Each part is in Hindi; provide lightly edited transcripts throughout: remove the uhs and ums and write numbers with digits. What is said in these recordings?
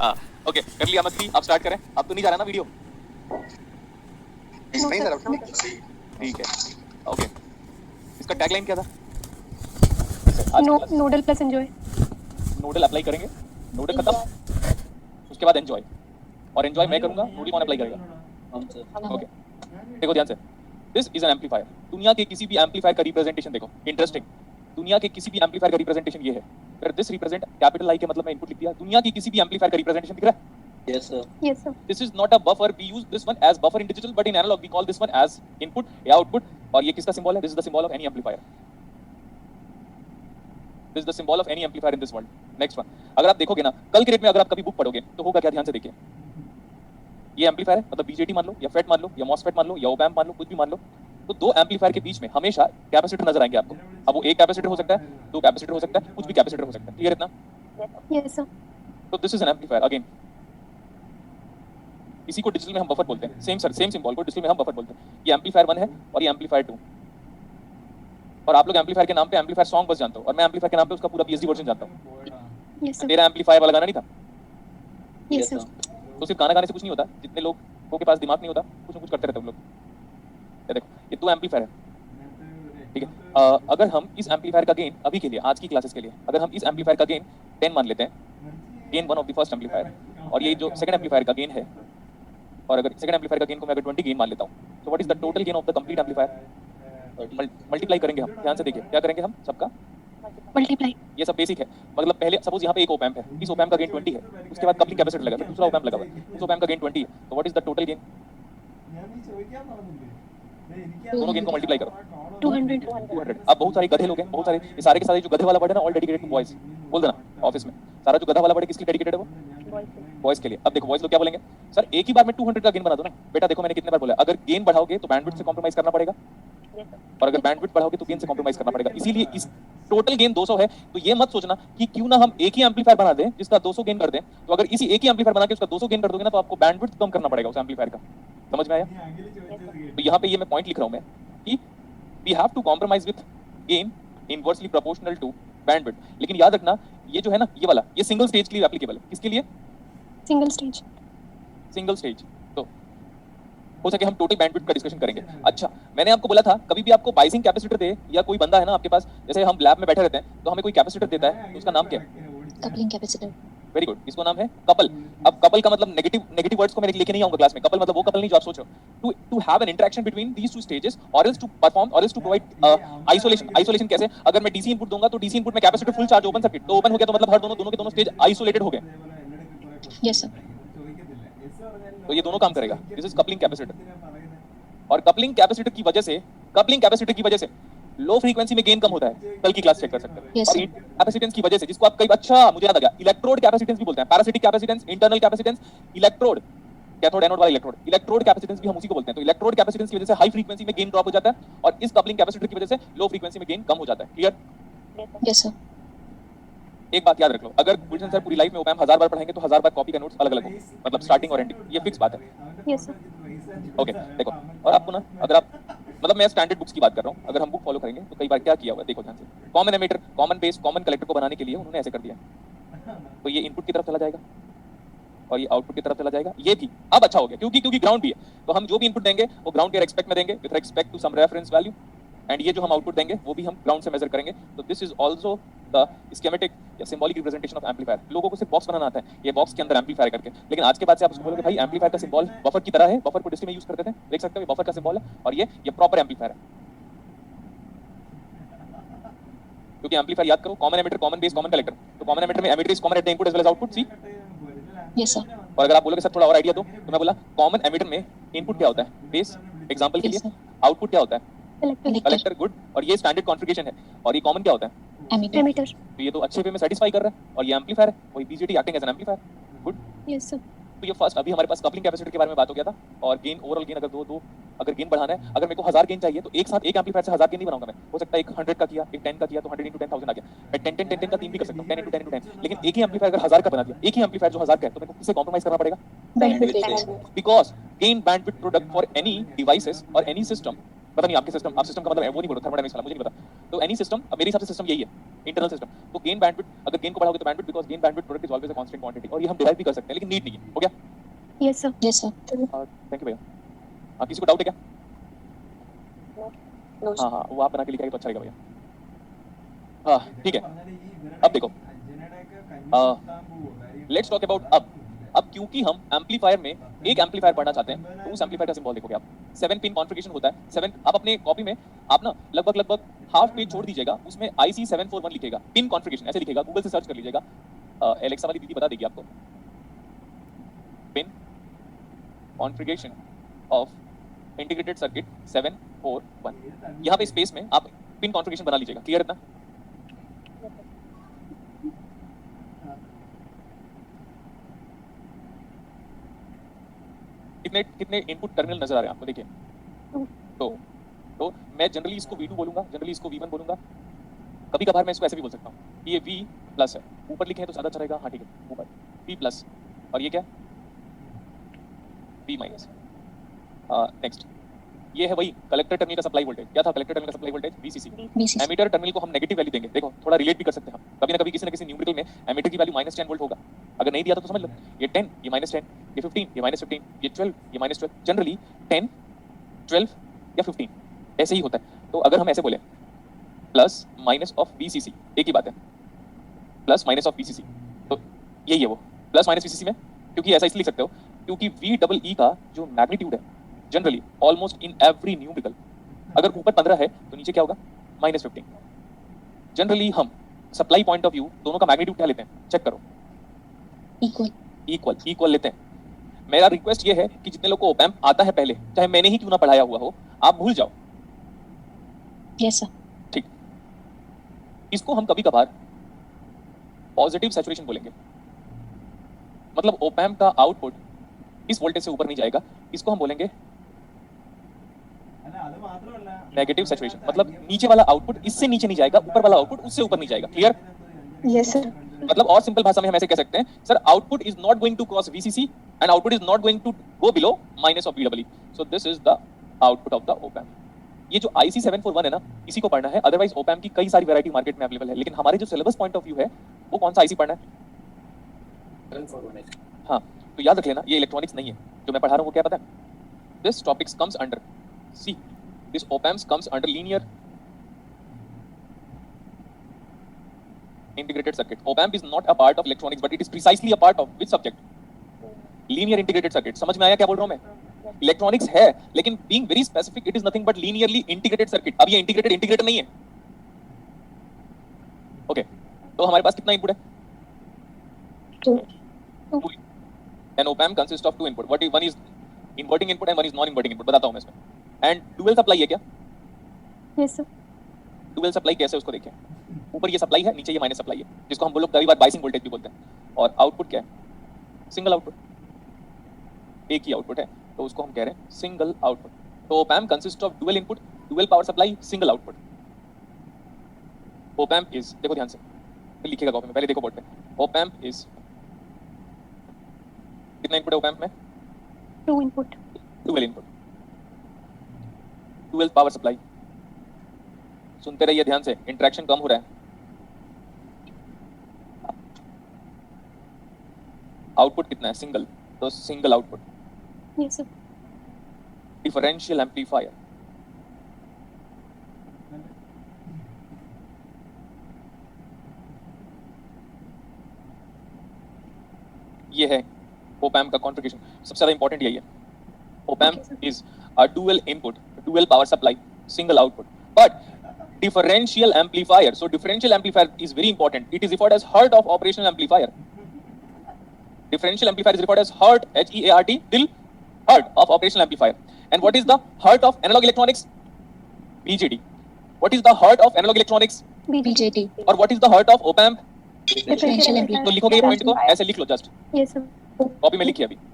हाँ ओके, कर लिया मस्ती, आप स्टार्ट करें। अब तो नहीं जा रहा ना वीडियो? नहीं सर, ठीक है ओके। इसका टैगलाइन क्या था? Nodal plus enjoy. Nodal apply करेंगे, नोडल खत्म, उसके बाद एंजॉय, और एंजॉय मैं करूंगा, नोडल कौन अप्लाई करेगा? ओके देखो ध्यान से, दिस इज एन एम्पलीफायर। दुनिया के किसी भी एम्पलीफायर का रिप्रेजेंटेशन देखो, इंटरेस्टिंग, दुनिया के किसी भी एम्पलीफायर का रिप्रेजेंटेशन ये है। अगर दिस रिप्रेजेंट कैपिटल आई के मतलब मैं इनपुट लिख दिया, दुनिया की किसी भी एम्पलीफायर का रिप्रेजेंटेशन दिख रहा है? Yes sir, yes sir. This is not a buffer. We use this one as buffer in digital, but in analog we call this one as input या output. और ये किसका सिंबल है? This is the symbol of any amplifier. This is the symbol of any amplifier in this world. Next one. अगर आप देखोगे ना, कल के डेट में अगर आप कभी बुक पढ़ोगे तो होगा क्या, ध्यान से देखिए। ये एम्पलीफायर है, मतलब बीजेटी मान लो या फेट मान लो या मॉसफेट मान लो या ओप एम्प मान लो, कुछ भी मान लो, तो दो एम्पलीफायर के बीच में हमेशा कैपेसिटर नजर आएंगे आपको। अब वो एक कैपेसिटर हो सकता है, दो कैपेसिटर हो सकता है, कुछ भी कैपेसिटर हो सकता है। क्लियर इतना? Yes sir. तो this is an amplifier again. इसी को डिजिटल में हम बफर बोलते हैं। सेम सर, सेम सिंबल को डिजिटल में हम बफर बोलते हैं। ये एम्पलीफायर 1 है और ये एम्पलीफायर 2। और आप लोग एम्पलीफायर के नाम पे एम्पलीफायर सॉन्ग बस जानते हो, और मैं एम्पलीफायर के नाम पे उसका पूरा पीएचडी वर्जन जानता हूं। Yes sir. तेरा एम्पलीफायर वाला गाना नहीं था? Yes sir. तो सिर्फ गाना गाने से कुछ नहीं होता। जितने लोगों के पास दिमाग नहीं होता, कुछ ना कुछ करते रहते हैं लोग। ये देखो, ये दो एम्पलीफायर है, ठीक है। अगर हम इस एम्पलीफायर का गेन अभी के लिए, आज की क्लासेस के लिए, अगर हम इस एम्पलीफायर का गेन 10 मान लेते हैं, gain 1 of the first amplifier, और ये जो सेकंड एम्पलीफायर का गेन है, और अगर सेकंड एम्पलीफायर का गेन को मैं अगर 20 गेन मान लेता हूं, तो what is the total gain of the complete amplifier? Multiply करेंगे हम। ध्यान से देखिए, क्या करेंगे हम सबका मल्टीप्लाई। ये सब बेसिक है। मतलब पहले सपोज यहाँ पे एक ओप एम्प है, इस ओप एम्प का गेन 20 है, उसके बाद कपलिंग कैपेसिटर लगा, फिर दूसरा ओप एम्प लगा हुआ है, उस ओप एम्प का गेन 20 है, तो what is the total gain? दोनों गेन को मल्टीप्लाई करो, 200। अब बहुत सारे गधे लोग हैं, बहुत सारे, ये सारे के सारे जो गधे वाला वर्ड है ना, ऑल डेडिकेटेड टू बॉयज। बोल देना ऑफिस में, सारा जो गधा वाला वर्ड है किसके डेडिकेटेड है वो? बॉयज के लिए। अब देखो बॉयज लोग क्या बोलेंगे, सर एक ही बार में 200 का गेन बना दो ना। बेटा देखो मैंने कितने बार बोला, अगर गेन बढ़ाओगे तो बैंडविड्थ से कॉम्प्रोमाइज करना पड़ेगा, और अगर बैंडविड्थ बढ़ाओगे तो गेन से कॉम्प्रोमाइज करना पड़ेगा। इसीलिए इस टोटल गेन 200 है, तो ये मत सोचना कि क्यों ना हम एक ही एम्पलीफायर बना दें जिसका 200 गेन कर दें। तो अगर इसी एक ही एम्पलीफायर बना के उसका 200 गेन कर दोगे ना, तो आपको बैंडविड्थ कम करना पड़ेगा उस एम्पलीफायर का। समझ में आया? तो यहाँ पे ये मैं पॉइंट लिख रहा हूँ मैं कि we have to compromise with gain inversely proportional to bandwidth. लेकिन याद रखना, ये जो है ना, ये वाला, ये सिंगल स्टेज के लिए एप्लीकेबल है। किसके लिए? Single stage. Single stage. तो हो सके हम टोटल बैंडविड्थ का डिस्कशन करेंगे। अच्छा, मैंने आपको बोला था, कभी भी आपको बाइसिंग कैपेसिटर दे, या कोई बंदा है ना आपके पास, जैसे हम लैब में बैठे रहते हैं तो हमें कोई कैपेसिटर देता है, तो उसका नाम क्या है? Coupling capacitor. वेरी गुड, इसको नाम है कपल। अब कपल का मतलब नेगेटिव वर्ड्स को मैं लेके नहीं आऊंगा क्लास में। कपल मतलब वो कपल नहीं जो आप सोच रहे हो। To have an interaction between these two stages, और एल्स टू परफॉर्म, और एल्स टू प्रोवाइड आइसोलेशन। कैसे? अगर मैं डीसी इनपुट दूंगा तो डीसी इनपुट में capacitor full charge, open circuit, तो ओपन हो गया तो मतलब हर दोनों के दोनों स्टेज आइसोलेटेड हो गए। Yes sir. तो ये दोनों काम करेगा। This is coupling capacitor. और कपलिंग कैपेसिटर की वजह से लो फ्रीक्वेंसी में गेन कम होता है। कल की क्लास चेक कर सकते हैं। Yes, और कैपेसिटेंस की वजह से, जिसको आप कई, अच्छा मुझे याद आ गया, इलेक्ट्रोड कैपेसिटेंस भी बोलते हैं। Parasitic capacitance, internal capacitance, electrode, cathode anode वाला इलेक्ट्रोड, इलेक्ट्रोड कैपेसिटेंस भी हम उसी को बोलते हैं। तो इलेक्ट्रोड कैपेसिटेंस की वजह से हाई फ्रीक्वेंसी में गेन ड्रॉप हो जाता है, और इस कपलिंग कैपेसिटर की वजह से लो फ्रीक्वेंसी में गेन कम हो जाता है। क्लियर? Yes sir. एक बात याद रख लो, अगर गुलशन सर पूरी लाइफ में ओपैम्प 1000 बार पढ़ाएंगे तो 1000 बार कॉपी का नोट्स अलग अलग हो, मतलब स्टार्टिंग और एंडिंग, ये फिक्स बात है। Yes sir. ओके देखो, और आपको ना, अगर आप, मतलब मैं स्टैंडर्ड बुक्स की बात कर रहा हूँ, अगर हम बुक फॉलो करेंगे तो कई बार क्या किया हुआ है, देखो ध्यान से। Common emitter, common base, common collector को बनाने के लिए उन्होंने ऐसे कर दिया, तो ये इनपुट की तरफ चला जाएगा और ये आउटपुट की तरफ चला जाएगा। ये भी अब अच्छा हो गया, क्योंकि ग्राउंड भी है, तो हम जो भी इनपुट देंगे वो ग्राउंड के रेस्पेक्ट में देंगे, with respect to some reference value, and ये जो हम आउटपुट देंगे वो भी हम ग्राउंड से मेजर करेंगे। तो this is also the schematic या सिंबॉलिक रिप्रेजेंटेशन ऑफ एम्पलीफायर। लोगों को सिर्फ बॉक्स बनाना आता है, ये बॉक्स के अंदर एम्पलीफायर करके, लेकिन आज के बाद से आप उसको बोलोगे भाई एम्पलीफायर का सिंबल बफर की तरह है। बफर को डिस्प्ले में यूज करते थे, देख सकते हो, ये बफर का सिंबल है, और ये प्रॉपर एम्पलीफायर है। क्योंकि एम्पलीफायर याद करो, common emitter, common base, common collector. तो कॉमन एमिटर में emitter is common at the input as well as output. See? Yes sir. और अगर आप बोलोगे सर थोड़ा और आइडिया दो, तो मैं बोला कॉमन एमिटर में इनपुट क्या होता है? बेस। एग्जांपल के लिए आउटपुट क्या होता है? कलेक्टर। गुड। और ये स्टैंडर्ड कॉन्फ़िगरेशन है, और ये कॉमन क्या होता है? एमिटर। तो ये तो अच्छे वे में सेटिस्फाई कर रहा है, और ये एम्पलीफायर है, वही BJT acting as an amplifier. Good. Yes sir. तो ये फर्स्ट, अभी हमारे पास कपलिंग कैपेसिटर के बारे में बात हो गया था, और गेन, ओवरऑल गेन, अगर दो अगर गेन बढ़ाना है, अगर मेरे को 1000 गेन चाहिए तो एक साथ एक एम्पलीफायर से 1000 गेन नहीं बनाऊंगा मैं। हो सकता है एक 100 का किया, एक 10 का किया, तो 100 into 10,000 आ गया। मैं 10 का 3 भी कर सकता हूं, 10 into 10 into 10। लेकिन एक ही एम्पलीफायर अगर 1000 का बना दिया, एक ही एम्पलीफायर जो 1000 का है, तो मेरे को किससे कॉम्प्रोमाइज करना पड़ेगा? Bandwidth. Because gain bandwidth product for any devices और एनी सिस्टम पता नहीं आपके सिस्टम, आप सिस्टम का मतलब है वो नहीं बोलो, थर्मोडायनामिक्स वाला मुझे नहीं पता। तो एनी सिस्टम, अब मेरे हिसाब से सिस्टम यही है, इंटरनल सिस्टम। तो गेन बैंडविड्थ, अगर गेन को बढ़ाओगे तो bandwidth, because gain bandwidth product is always a constant quantity, और ये हम डिराइव भी कर सकते हैं, लेकिन नीड नहीं है। हो गया? Yes, sir. Yes, sir. Thank you भैया। हाँ, किसी को डाउट है क्या? No, हाँ हाँ, वो आप बना के लिखाएंगे तो अच्छा रहेगा भैया। हाँ ठीक है, अब देखो, लेट्स टॉक अबाउट अब क्योंकि हम एम्पलीफायर में एक एम्पलीफायर पढ़ना चाहते हैं, तो उस एम्पलीफायर का सिंबल देखोगे आप, 7 पिन कॉन्फ़िगरेशन होता है। 7, आप अपने कॉपी में आप ना लगभग हाफ पेज छोड़ दीजिएगा, उसमें IC 741 लिखेगा, पिन कॉन्फ़िगरेशन ऐसे लिखेगा, गूगल से सर्च कर लीजिएगा, एलेक्सा वाली दीदी बता देगी आपको, pin configuration of integrated circuit 741, यहाँ पे स्पेस में आप पिन कॉन्फ़िगरेशन बना लीजिएगा। क्लियर इतना? कितने कितने इनपुट टर्मिनल नजर आ रहे हैं आपको? देखिए, तो मैं जनरली इसको V2 बोलूंगा, जनरली इसको V1 बोलूंगा, कभी कभार मैं इसको ऐसे भी बोल सकता हूँ कि ये V प्लस है, ऊपर लिखे हैं तो ज्यादा अच्छा रहेगा। हाँ ठीक है, ऊपर V प्लस, और ये क्या? V minus. नेक्स्ट, ये है वही कलेक्टर टर्मिनल का सप्लाई वोल्टेज। क्या था कलेक्टर टर्मिनल का supply voltage? VCC। VCC. Emitter terminal को हम नेगेटिव वैल्यू देंगे। देखो, थोड़ा रिलेट भी कर सकते हैं हम, कभी ना कभी किसी न किसी न्यूमेरिकल में एमीटर की वैल्यू -10 वोल्ट होगा। अगर नहीं दिया तो समझ लो, ये 10, ये -10, ये 15, ये -15, ये 12, ये -12, जनरली 10, 12 या 15 ऐसे ही होता है। तो अगर हम ऐसे बोले प्लस माइनस ऑफ VCC, एक ही बात है, प्लस माइनस ऑफ VCC, तो यही है वो प्लस माइनस VCC में, क्योंकि ऐसा इसलिए लिख सकते हो क्योंकि VEE का जो मैग्नीट्यूड है generally almost in every numerical, अगर ऊपर 15 है तो नीचे क्या होगा? -15। जनरली हम सप्लाई पॉइंट ऑफ व्यू दोनों का मैग्नीट्यूड क्या लेते हैं? चेक करो, इक्वल लेते हैं। मेरा रिक्वेस्ट ये है कि जितने लोग को ओपैम्प आता है पहले, चाहे मैंने ही क्यों ना पढ़ाया हुआ हो, आप भूल जाओ। Yes, sir. ठीक, इसको हम कभी कभार पॉजिटिव सैचुरेशन बोलेंगे, मतलब ओपैम्प का आउटपुट इस वोल्टेज से ऊपर नहीं जाएगा, इसको हम बोलेंगे नेगेटिव सैचुरेशन, मतलब नीचे वाला आउटपुट इससे नीचे नहीं जाएगा, ऊपर वाला आउटपुट उससे ऊपर नहीं जाएगा। क्लियर? Yes, sir. मतलब और सिंपल भाषा में हम ऐसे कह सकते हैं, sir output is not going to cross VCC and output is not going to go below minus of VEE, so this is the output of the op amp. ये जो IC 741 है ना, इसी को पढ़ना है, अदरवाइज ओपैम्प की कई सारी वैरायटी मार्केट में अवेलेबल है, लेकिन हमारे जो सिलेबस पॉइंट ऑफ व्यू है वो कौन सा IC पढ़ना है? 741। हाँ, तो याद रख लेना, ये इलेक्ट्रॉनिक्स नहीं है जो मैं पढ़ा रहा हूँ, वो क्या पता है? This topics comes under, see this op amps comes under linear integrated circuit. Op-amp is not a part of electronics, but it is precisely a part of which subject? Linear integrated circuit. समझ में आया क्या बोल रहा हूँ मैं? Electronics है, लेकिन being very specific, it is nothing but linearly integrated circuit. अब ये integrated नहीं है। Okay, तो हमारे पास कितना इनपुट है? Two. An op-amp consists of two input. One is inverting input and one is non-inverting input. बताता हूँ मैं इसमें। And dual supply है क्या? Yes, sir. Dual supply कैसे उसको देखें? ऊपर ये सप्लाई है, नीचे ये माइनस सप्लाई है, जिसको हम लोग कई बार बाइसिंग वोल्टेज भी बोलते हैं। और आउटपुट क्या है? सिंगल आउटपुट, एक ही आउटपुट है, तो उसको हम कह रहे हैं सिंगल आउटपुट। तो op-amp consist of dual input, dual power supply, single output. Op-amp is, देखो ध्यान से, लिखिएगा कॉपी में, पहले देखो बोर्ड पे। ओपैम्प इज, कितना इनपुट है ओपैम्प में? Two input. Dual input, dual power supply. सुनते रहिए ध्यान से, इंटरेक्शन कम हो रहा है। आउटपुट कितना है? सिंगल, तो single output. Yes, sir. Differential amplifier, ये है ओपैम्प का कॉन्फ़िगरेशन। सबसे ज्यादा इंपॉर्टेंट यही है, op-amp is a dual input, dual power supply, single output, but differential amplifier. So differential amplifier is very important. It is referred as heart of operational amplifier. Differential amplifier is referred as heart, H-E-A-R-T, till heart of operational amplifier. And what is the heart of analog electronics? BJT. What is the heart of analog electronics? BJT. और what is the heart of op amp? Differential amplifier. तो लिखोगे ये पॉइंट को, ऐसे लिख लो जस्ट, Yes, sir. कॉपी में लिखिए अभी।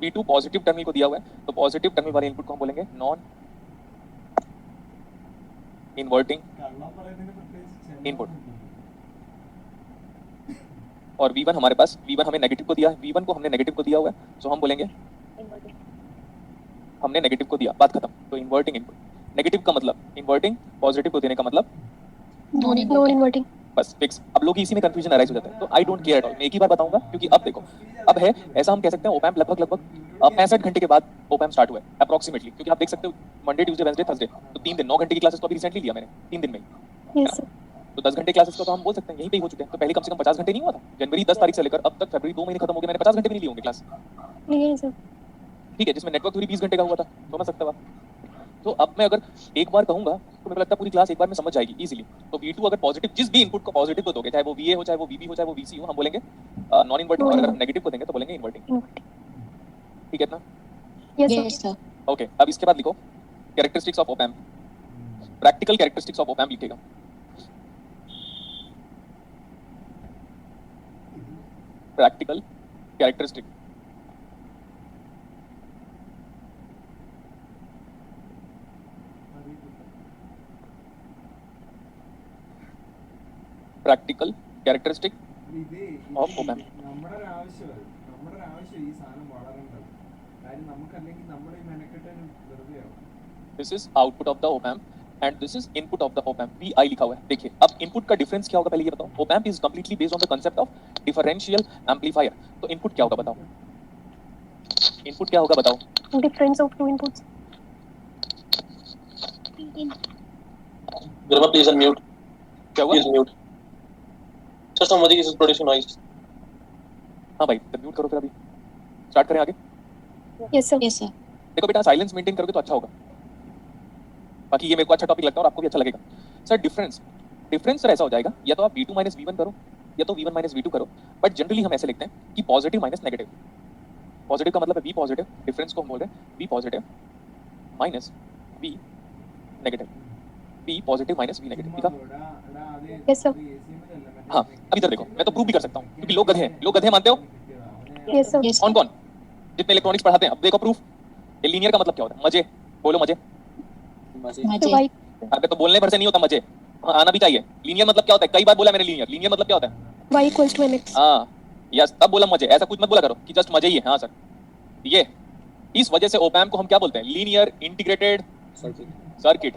P2 पॉजिटिव टर्मिनल को दिया हुआ है, तो पॉजिटिव टर्मिनल वाले इनपुट को हम बोलेंगे नॉन इन्वर्टिंग इनपुट। और V1 हमारे पास, V1 हमें नेगेटिव को दिया है, V1 को हमने नेगेटिव को दिया हुआ है, सो हम बोलेंगे हमने नेगेटिव को दिया, बात खत्म। तो इन्वर्टिंग इनपुट, नेगेटिव का मतलब इन्वर्टिंग, पॉजिटिव को देने का मतलब नॉन इन्वर्टिंग। बस फिक्स। अब लोग इसी में कंफ्यूजन अराइज हो जाता है, तो I don't care at all. मैं एक ही बार बताऊंगा, क्योंकि अब देखो, अब है ऐसा, हम कह सकते हैं ओपैम्प लगभग 65 घंटे के बाद ओपैम्प स्टार्ट हुआ है अप्रोक्सीमेटली, क्योंकि आप देख सकते हो मंडे ट्यूसडे वेडनेसडे थर्सडे, तो 3 दिन 9 घंटे की क्लासेस तो अभी रिसेंटली लिया मैंने 3 दिन में ही। Yes sir. तो 10 घंटे क्लासेस का तो हम बोल सकते हैं यहीं पे ही हो चुके हैं। तो पहले कम से कम 50 घंटे नहीं हुआ था? जनवरी 10 तारीख से लेकर अब तक फरवरी 2 महीने खत्म हो गए, मैंने 50 घंटे भी नहीं लिए होंगे क्लास। लिए सर। ठीक है, जिसमें नेटवर्क थ्योरी 20 घंटे का हुआ था, समझ सकते हो आप। तो अब मैं अगर एक बार कहूंगा तो मेरे को लगता है पूरी क्लास एक बार में समझ जाएगी इजीली। तो V2 अगर पॉजिटिव, जिस भी इनपुट को पॉजिटिव को दोगे, चाहे वो VA हो, चाहे वो VB हो, चाहे वो VC हो, हम बोलेंगे नॉन इन्वर्टिंग। और अगर हम नेगेटिव को देंगे तो बोलेंगे इन्वर्टिंग। ठीक है इतना? Yes sir. ओके, अब इसके बाद लिखो characteristics of op amp. Practical characteristics of op amp लिखेगा। Practical characteristic, practical characteristic of op-amp. This is output of the op-amp and this is input of the op-amp. VI लिखा हुआ है। देखिए अब इनपुट का डिफरेंस क्या होगा पहले ये बताओ। op-amp is completely based on the concept of differential amplifier. तो इनपुट क्या होगा बताओ? इनपुट क्या होगा बताओ? Difference of two inputs. Gurma, please unmute. क्या हुआ? Please mute. Sir, somebody is producing noise. हाँ भाई, तो म्यूट करो फिर। अभी स्टार्ट करें आगे? Yes sir. Yes sir. देखो बेटा, साइलेंस मेंटेन करोगे तो अच्छा होगा। बाकी ये मेरे को अच्छा टॉपिक लगता है और आपको भी अच्छा लगेगा। सर डिफरेंस सर ऐसा हो जाएगा, या तो आप V2 माइनस V1 करो, या तो V1 माइनस V2 करो। बट जनरली हम ऐसे लिखते हैं कि पॉजिटिव माइनस नेगेटिव। पॉजिटिव का मतलब है V पॉजिटिव, डिफरेंस को हम बोल रहे हैं V positive minus V negative. V positive minus V negative, ठीक है? Yes sir. हाँ, अब इधर देखो, मैं तो प्रूव भी कर सकता हूँ क्योंकि लोग गधे हैं। लोग गधे मानते हो? Yes sir. कौन कौन? जितने इलेक्ट्रॉनिक्स पढ़ाते हैं। अब देखो प्रूफ। ये लीनियर का मतलब क्या होता है? मजे। बोलो मजे। तो भाई अबे तो बोलने भर से नहीं होता मजे, आना भी चाहिए। लीनियर मतलब क्या होता है? कई बार बोला मैंने लीनियर। लीनियर मतलब क्या होता है? y equals to mx. हाँ, यस, तब बोला मजे। ऐसा कुछ मत बोला करो कि जस्ट मजे ही है। हाँ सर, ये इस वजह से ओपैम्प को हम क्या बोलते हैं? Linear integrated circuit.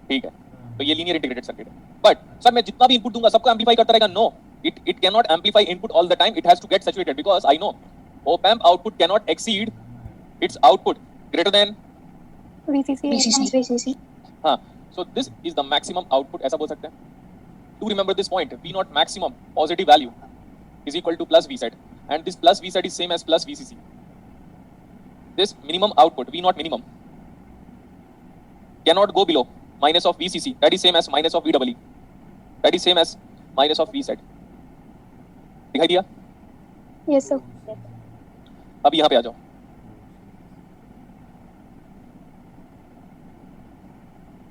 ठीक है, तो ये लीनियर इंटीग्रेटेड सर्किट है। बट सर मैं जितना भी इनपुट दूंगा सबको एम्पलीफाई करता रहेगा? No, it can not amplify input all the time. It has to get saturated because I know op amp output can not exceed its output greater than VCC. हाँ, so this is the maximum output, ऐसा बोल सकते हैं। To remember this point, V naught maximum positive value is equal to plus V set, and this plus V set is same as plus VCC. This minimum output, V naught minimum, cannot go below minus of VCC. That is same as minus of VEE. That is same as minus of V set. दिखाई दिया? Yes sir. अब यहाँ पे आ जाओ।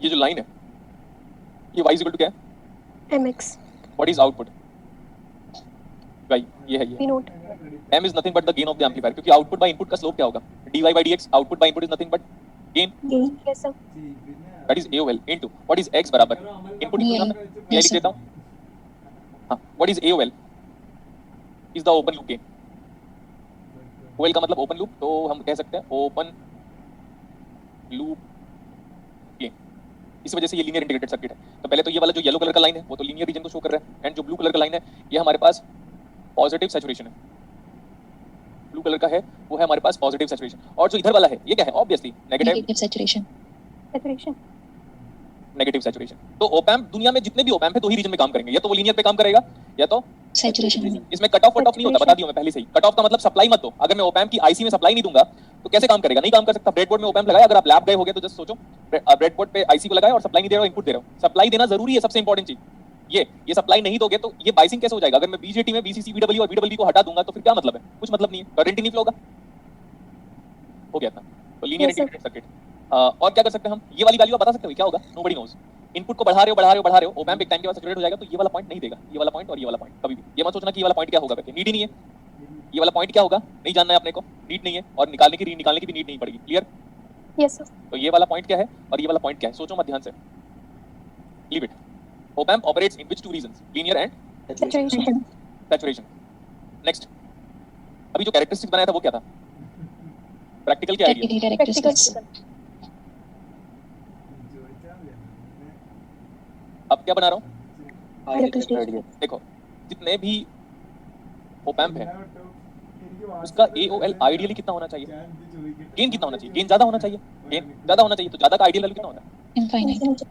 ये जो लाइन है, ये y इक्वल टू क्या है? mx. What is output? y, ये है ये। V naught. m is nothing but the gain of the amplifier, क्योंकि आउटपुट बाय इनपुट का स्लोप क्या होगा? dy by dx, output by input is nothing but gain. Yes sir. That is AOL into what is x बराबर इनपुट इक्वल मैं लिख देता हूं। हां, what is AOL is the open loop gain. OL का मतलब ओपन लूप, तो हम कह सकते हैं ओपन लूप गेन। इस वजह से ये लीनियर इंटीग्रेटेड सर्किट है। तो पहले तो ये वाला जो येलो कलर का लाइन है वो तो लीनियर रीजन को शो कर रहा है, एंड जो ब्लू कलर का लाइन है ये हमारे पास पॉजिटिव सैचुरेशन है। ब्लू कलर का है वो है हमारे पास पॉजिटिव सैचुरेशन, और जो इधर वाला है ये क्या है? Obviously negative saturation. Negative saturation. तो ओपैम्प, दुनिया में जितने भी ओपैम्प है दो ही रीजन में काम करेंगे, या तो वो लीनियर पे काम करेगा या तो Saturation. इसमें कट ऑफ नहीं होता, बता दिया मैं पहले से ही। कट ऑफ का मतलब सप्लाई मत दो। अगर मैं ओपैम्प की आईसी में सप्लाई नहीं दूंगा तो कैसे काम करेगा? नहीं काम कर सकता। ब्रेडबोर्ड में ओपैम्प लगाया, अगर आप लैब गए होगे तो जस्ट सोचो, ब्रेडबोर्ड पे आईसी को लगाया और सप्लाई नहीं दे रहे हो, इनपुट दे रहे हो। सप्लाई देना जरूरी है, सबसे इंपॉर्टेंट चीज ये सप्लाई नहीं दोगे तो ये बाइसिंग कैसे हो जाएगा? अगर मैं बीजेटी में VCC VW और VWB को हटा दूंगा तो फिर क्या मतलब है? कुछ मतलब नहीं है, करंट ही नहीं फ्लो होगा। हो गया था। तो लीनियर इंटीग्रेटेड सर्किट। और क्या कर सकते हैं हम? ये वाली वैल्यू बता सकते हो क्या होगा? Nobody knows. इनपुट को बढ़ा रहे हो, ओपैम्प एक टाइम के बाद सैचुरेट हो जाएगा, तो ये वाला पॉइंट नहीं देगा, ये वाला पॉइंट और ये वाला पॉइंट कभी भी। ये मत सोचना कि ये वाला पॉइंट क्या होगा, नीड ही नहीं है। ये वाला पॉइंट क्या होगा नहीं जानना है अपने को, नीड नहीं है, और निकालने की भी नीड नहीं पड़ेगी। क्लियर? Yes, sir. तो ये वाला पॉइंट क्या है और ये वाला पॉइंट क्या है, सोचो मत ध्यान से। Leave it. Op amp operates in which two reasons, linear and Saturation. Saturation. Next, अभी जो कैरेक्टरिस्टिक्स बनाया था वो क्या था? प्रैक्टिकल क्या आइडिया? Practical Practical. characteristics. अब क्या बना रहा हूँ? Characteristics. देखो, जितने भी ऑप एम्प है उसका AOL आइडियली कितना होना चाहिए? गेन कितना होना चाहिए? गेन ज्यादा होना चाहिए। गेन ज्यादा होना चाहिए तो ज्यादा का आइडियल वैल्यू कितना होता है? Infinite.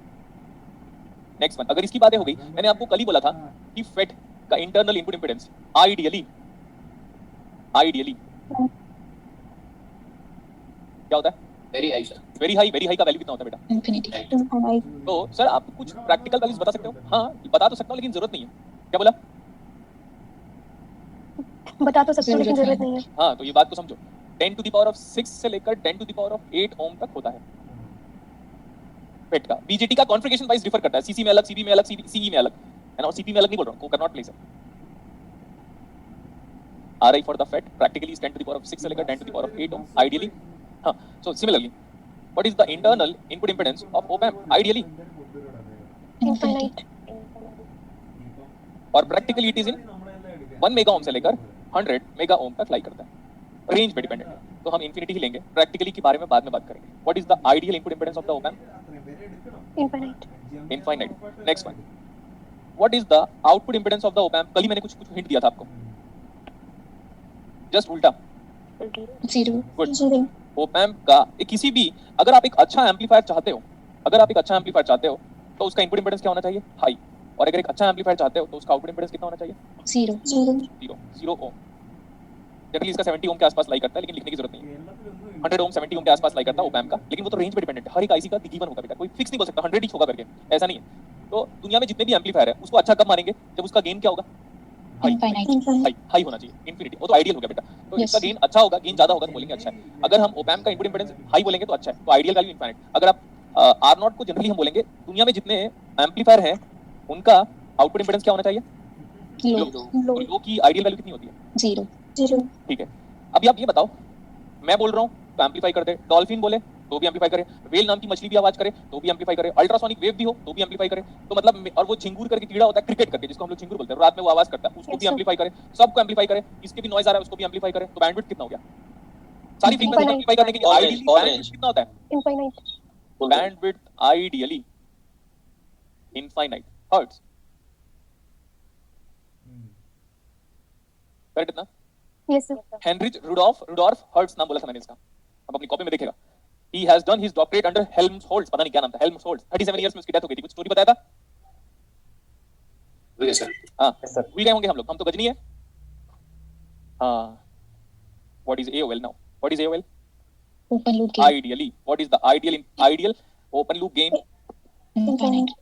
नेक्स्ट वन, अगर इसकी बातें हो गई, मैंने आपको कल ही बोला था कि फेट का इंटरनल इनपुट इंपेडेंस आइडियली क्या होता है? Very high sir. Very high का वैल्यू कितना होता है बेटा? Infinity. Infinite. तो सर आप कुछ प्रैक्टिकल वैल्यूज बता सकते हो? हाँ बता तो सकता हूँ लेकिन जरूरत नहीं है। क्या बोला? बता तो सकते हो लेकिन जरूरत नहीं है। हाँ तो ये बात को समझो, 10 to the power of 6 से लेकर 10 to the power of 8 ओम तक होता है फेट का। बीजेटी का कॉन्फ़िगरेशन वाइज डिफर करता है, सीसी में अलग, सीबी में अलग, सीई में अलग, है ना? और सीपी में अलग नहीं बोल रहा हूँ, को कैन नॉट प्लेस है। RI for the FET practically is 10 to the power of 6 से लेकर 10 to the power of 8 ohm ideally. हाँ, so similarly what is the internal input impedance of op amp ideally? Infinite. और practically it is in 1 mega ohm से लेकर 100 मेगा ओम तक लाई करता है, रेंज पे डिपेंडेंट है। तो हम इंफिनिटी ही लेंगे, प्रैक्टिकली के बारे में बाद में बात करेंगे। What is the ideal input impedance of the op amp? Infinite. Infinite. Next one, what is the output impedance of the op amp? कल ही मैंने कुछ हिंट दिया था आपको, जस्ट उल्टा। Zero. Good. Zero. Op amp का किसी भी, अगर आप एक अच्छा एम्पलीफायर चाहते हो, तो उसका इनपुट इंपेडेंस क्या होना चाहिए? हाई। और अगर एक अच्छा एम्पलीफायर चाहते हो तो उसका आउटपुट इंपेडेंस कितना होना चाहिए? Zero. Zero. 0 ओम। जनरली इसका 70 ओम के आसपास लाई करता है, लेकिन लिखने की जरूरत नहीं है। 100 ओम 70 ओम के आसपास लाई करता है ऑप एम्प का, लेकिन वो तो रेंज पे डिपेंडेंट है। हर एक आईसी का गिवन होगा बेटा, कोई फिक्स नहीं बोल सकता 100 ही होगा करके, ऐसा नहीं है। तो दुनिया में जितने भी एम्पलीफायर है उसको अच्छा कब मानेंगे? जब उसका गेन क्या होगा? Infinite. Infinite. हाई होना चाहिए, इनफिनिटी। वो तो आइडियल हो गया बेटा। तो Yes. इसका गेन अच्छा होगा, गेन ज्यादा होगा तो बोलेंगे अच्छा है। अगर हम ऑप एम्प का इनपुट इंपेडेंस हाई बोलेंगे तो अच्छा है, तो आइडियल वैल्यू इनफाइनाइट। अगर आप आर नॉट को जनरली हम बोलेंगे, दुनिया में जितने एम्पलीफायर हैं उनका आउटपुट इंपेडेंस क्या होना चाहिए? Low. Low. लो की आइडियल वैल्यू कितनी होती है? Zero. Zero. ठीक है, अभी आप ये बताओ, मैं बोल रहा हूँ तो एम्पलीफाई कर दे, डॉल्फिन बोले तो भी एम्पलीफाई करे, वेल नाम की मछली भी आवाज करे तो भी एम्पलीफाई करे, अल्ट्रासोनिक वेव भी हो तो भी एम्पलीफाई करे। तो मतलब, और वो झिंगूर करके कीड़ा होता है क्रिकेट करके, जिसको हम लोग झिंगूर बोलते हैं, रात में वो आवाज करता है, उसको भी Yes, एम्पलीफाई करे, सबको एम्पलीफाई करे, इसके भी नॉइज आ रहा है उसको भी एम्पलीफाई करे, तो बैंडविड्थ कितना हो गया? सारी फ्रीक्वेंसी एम्पलीफाई करने के लिए आइडियली बैंडविड्थ कितना होता है? Infinite. Bandwidth ideally infinite hertz. Correct इतना? Yes, sir. Heinrich Rudolf Hertz नाम बोला था मैंने इसका, अब अपनी कॉपी में देखेगा। He has done his doctorate under Helmholtz, पता नहीं क्या नाम था, Helmholtz। 37 इयर्स में उसकी डेथ हो गई थी, कुछ स्टोरी बताया था? सर। हाँ भूल गए होंगे हम तो गजनी है। हाँ, what is AOL now? What is AOL? Open loop gain. Ideally, what is the ideal open loop gain Infinite.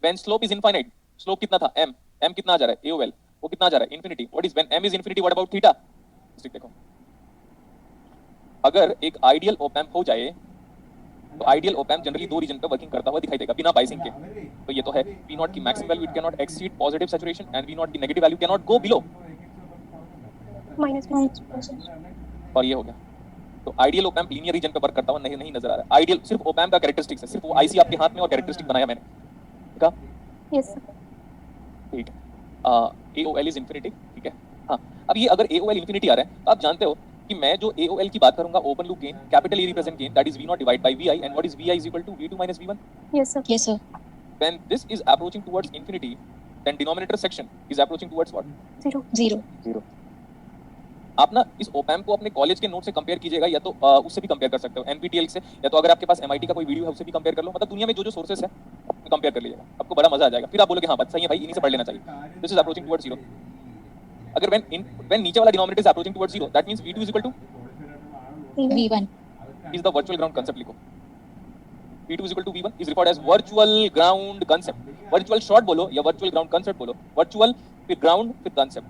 when slope is infinite? Slope कितना था? m कितना आ जा रहा है? AOL वो कितना आ जा रहा है? Infinity। What is when m is infinity? What about theta? देखो, अगर एक आइडियल ऑप एम्प हो जाए तो आइडियल ऑप एम्प जनरली दो रीजन पे वर्किंग करता हुआ दिखाई देगा बिना बाइसिंग के। तो ये तो है V नॉट की maximum value it can not exceed positive saturation and V naught की negative value can not go below, Minus. और ये हो गया। तो ideal op amp linear region पे वर्क करता हुआ नहीं नजर आ रहा है। आइडियल सिर्फ ऑप एम्प का कैरेक्टरिस्टिक्स है, सिर्फ वो आईसी आपके हाथ में और कैरेक्टरिस्टिक बनाया मैंने, ठीक है? Yes, sir. ठीक है। AOL इज इंफिनिटी, ठीक है। हाँ, अब ये अगर AOL इंफिनिटी आ रहा है तो आप जानते हो कि मैं जो AOL की बात करूंगा, open loop gain, capital E represent gain, that is V not divide by VI, and what is VI is equal to V2 minus V1। Yes, sir. Yes, sir. When this is approaching towards infinity, then denominator section is approaching towards what? Zero. Zero. आप ना इस ओप एम्प को अपने कॉलेज के नोट से कंपेयर कीजिएगा, या तो उससे भी कंपेयर कर सकते हो NPTEL से, या तो अगर आपके पास MIT का कोई वीडियो है उससे भी कंपेयर कर लो। मतलब दुनिया में जो सोर्सेस है कंपेयर कर लीजिएगा, आपको बड़ा मजा आ जाएगा। फिर आप बोलोगे हाँ बात सही है भाई, इन्हीं से पढ़ लेना चाहिए। This is approaching towards zero. अगर when नीचे वाला denominator is approaching towards zero, that means V2 is equal to V1. is the virtual ground concept लिखो। V2 is equal to V1 is referred as virtual ground concept। virtual short बोलो या virtual ground concept बोलो, virtual फिर ground फिर concept,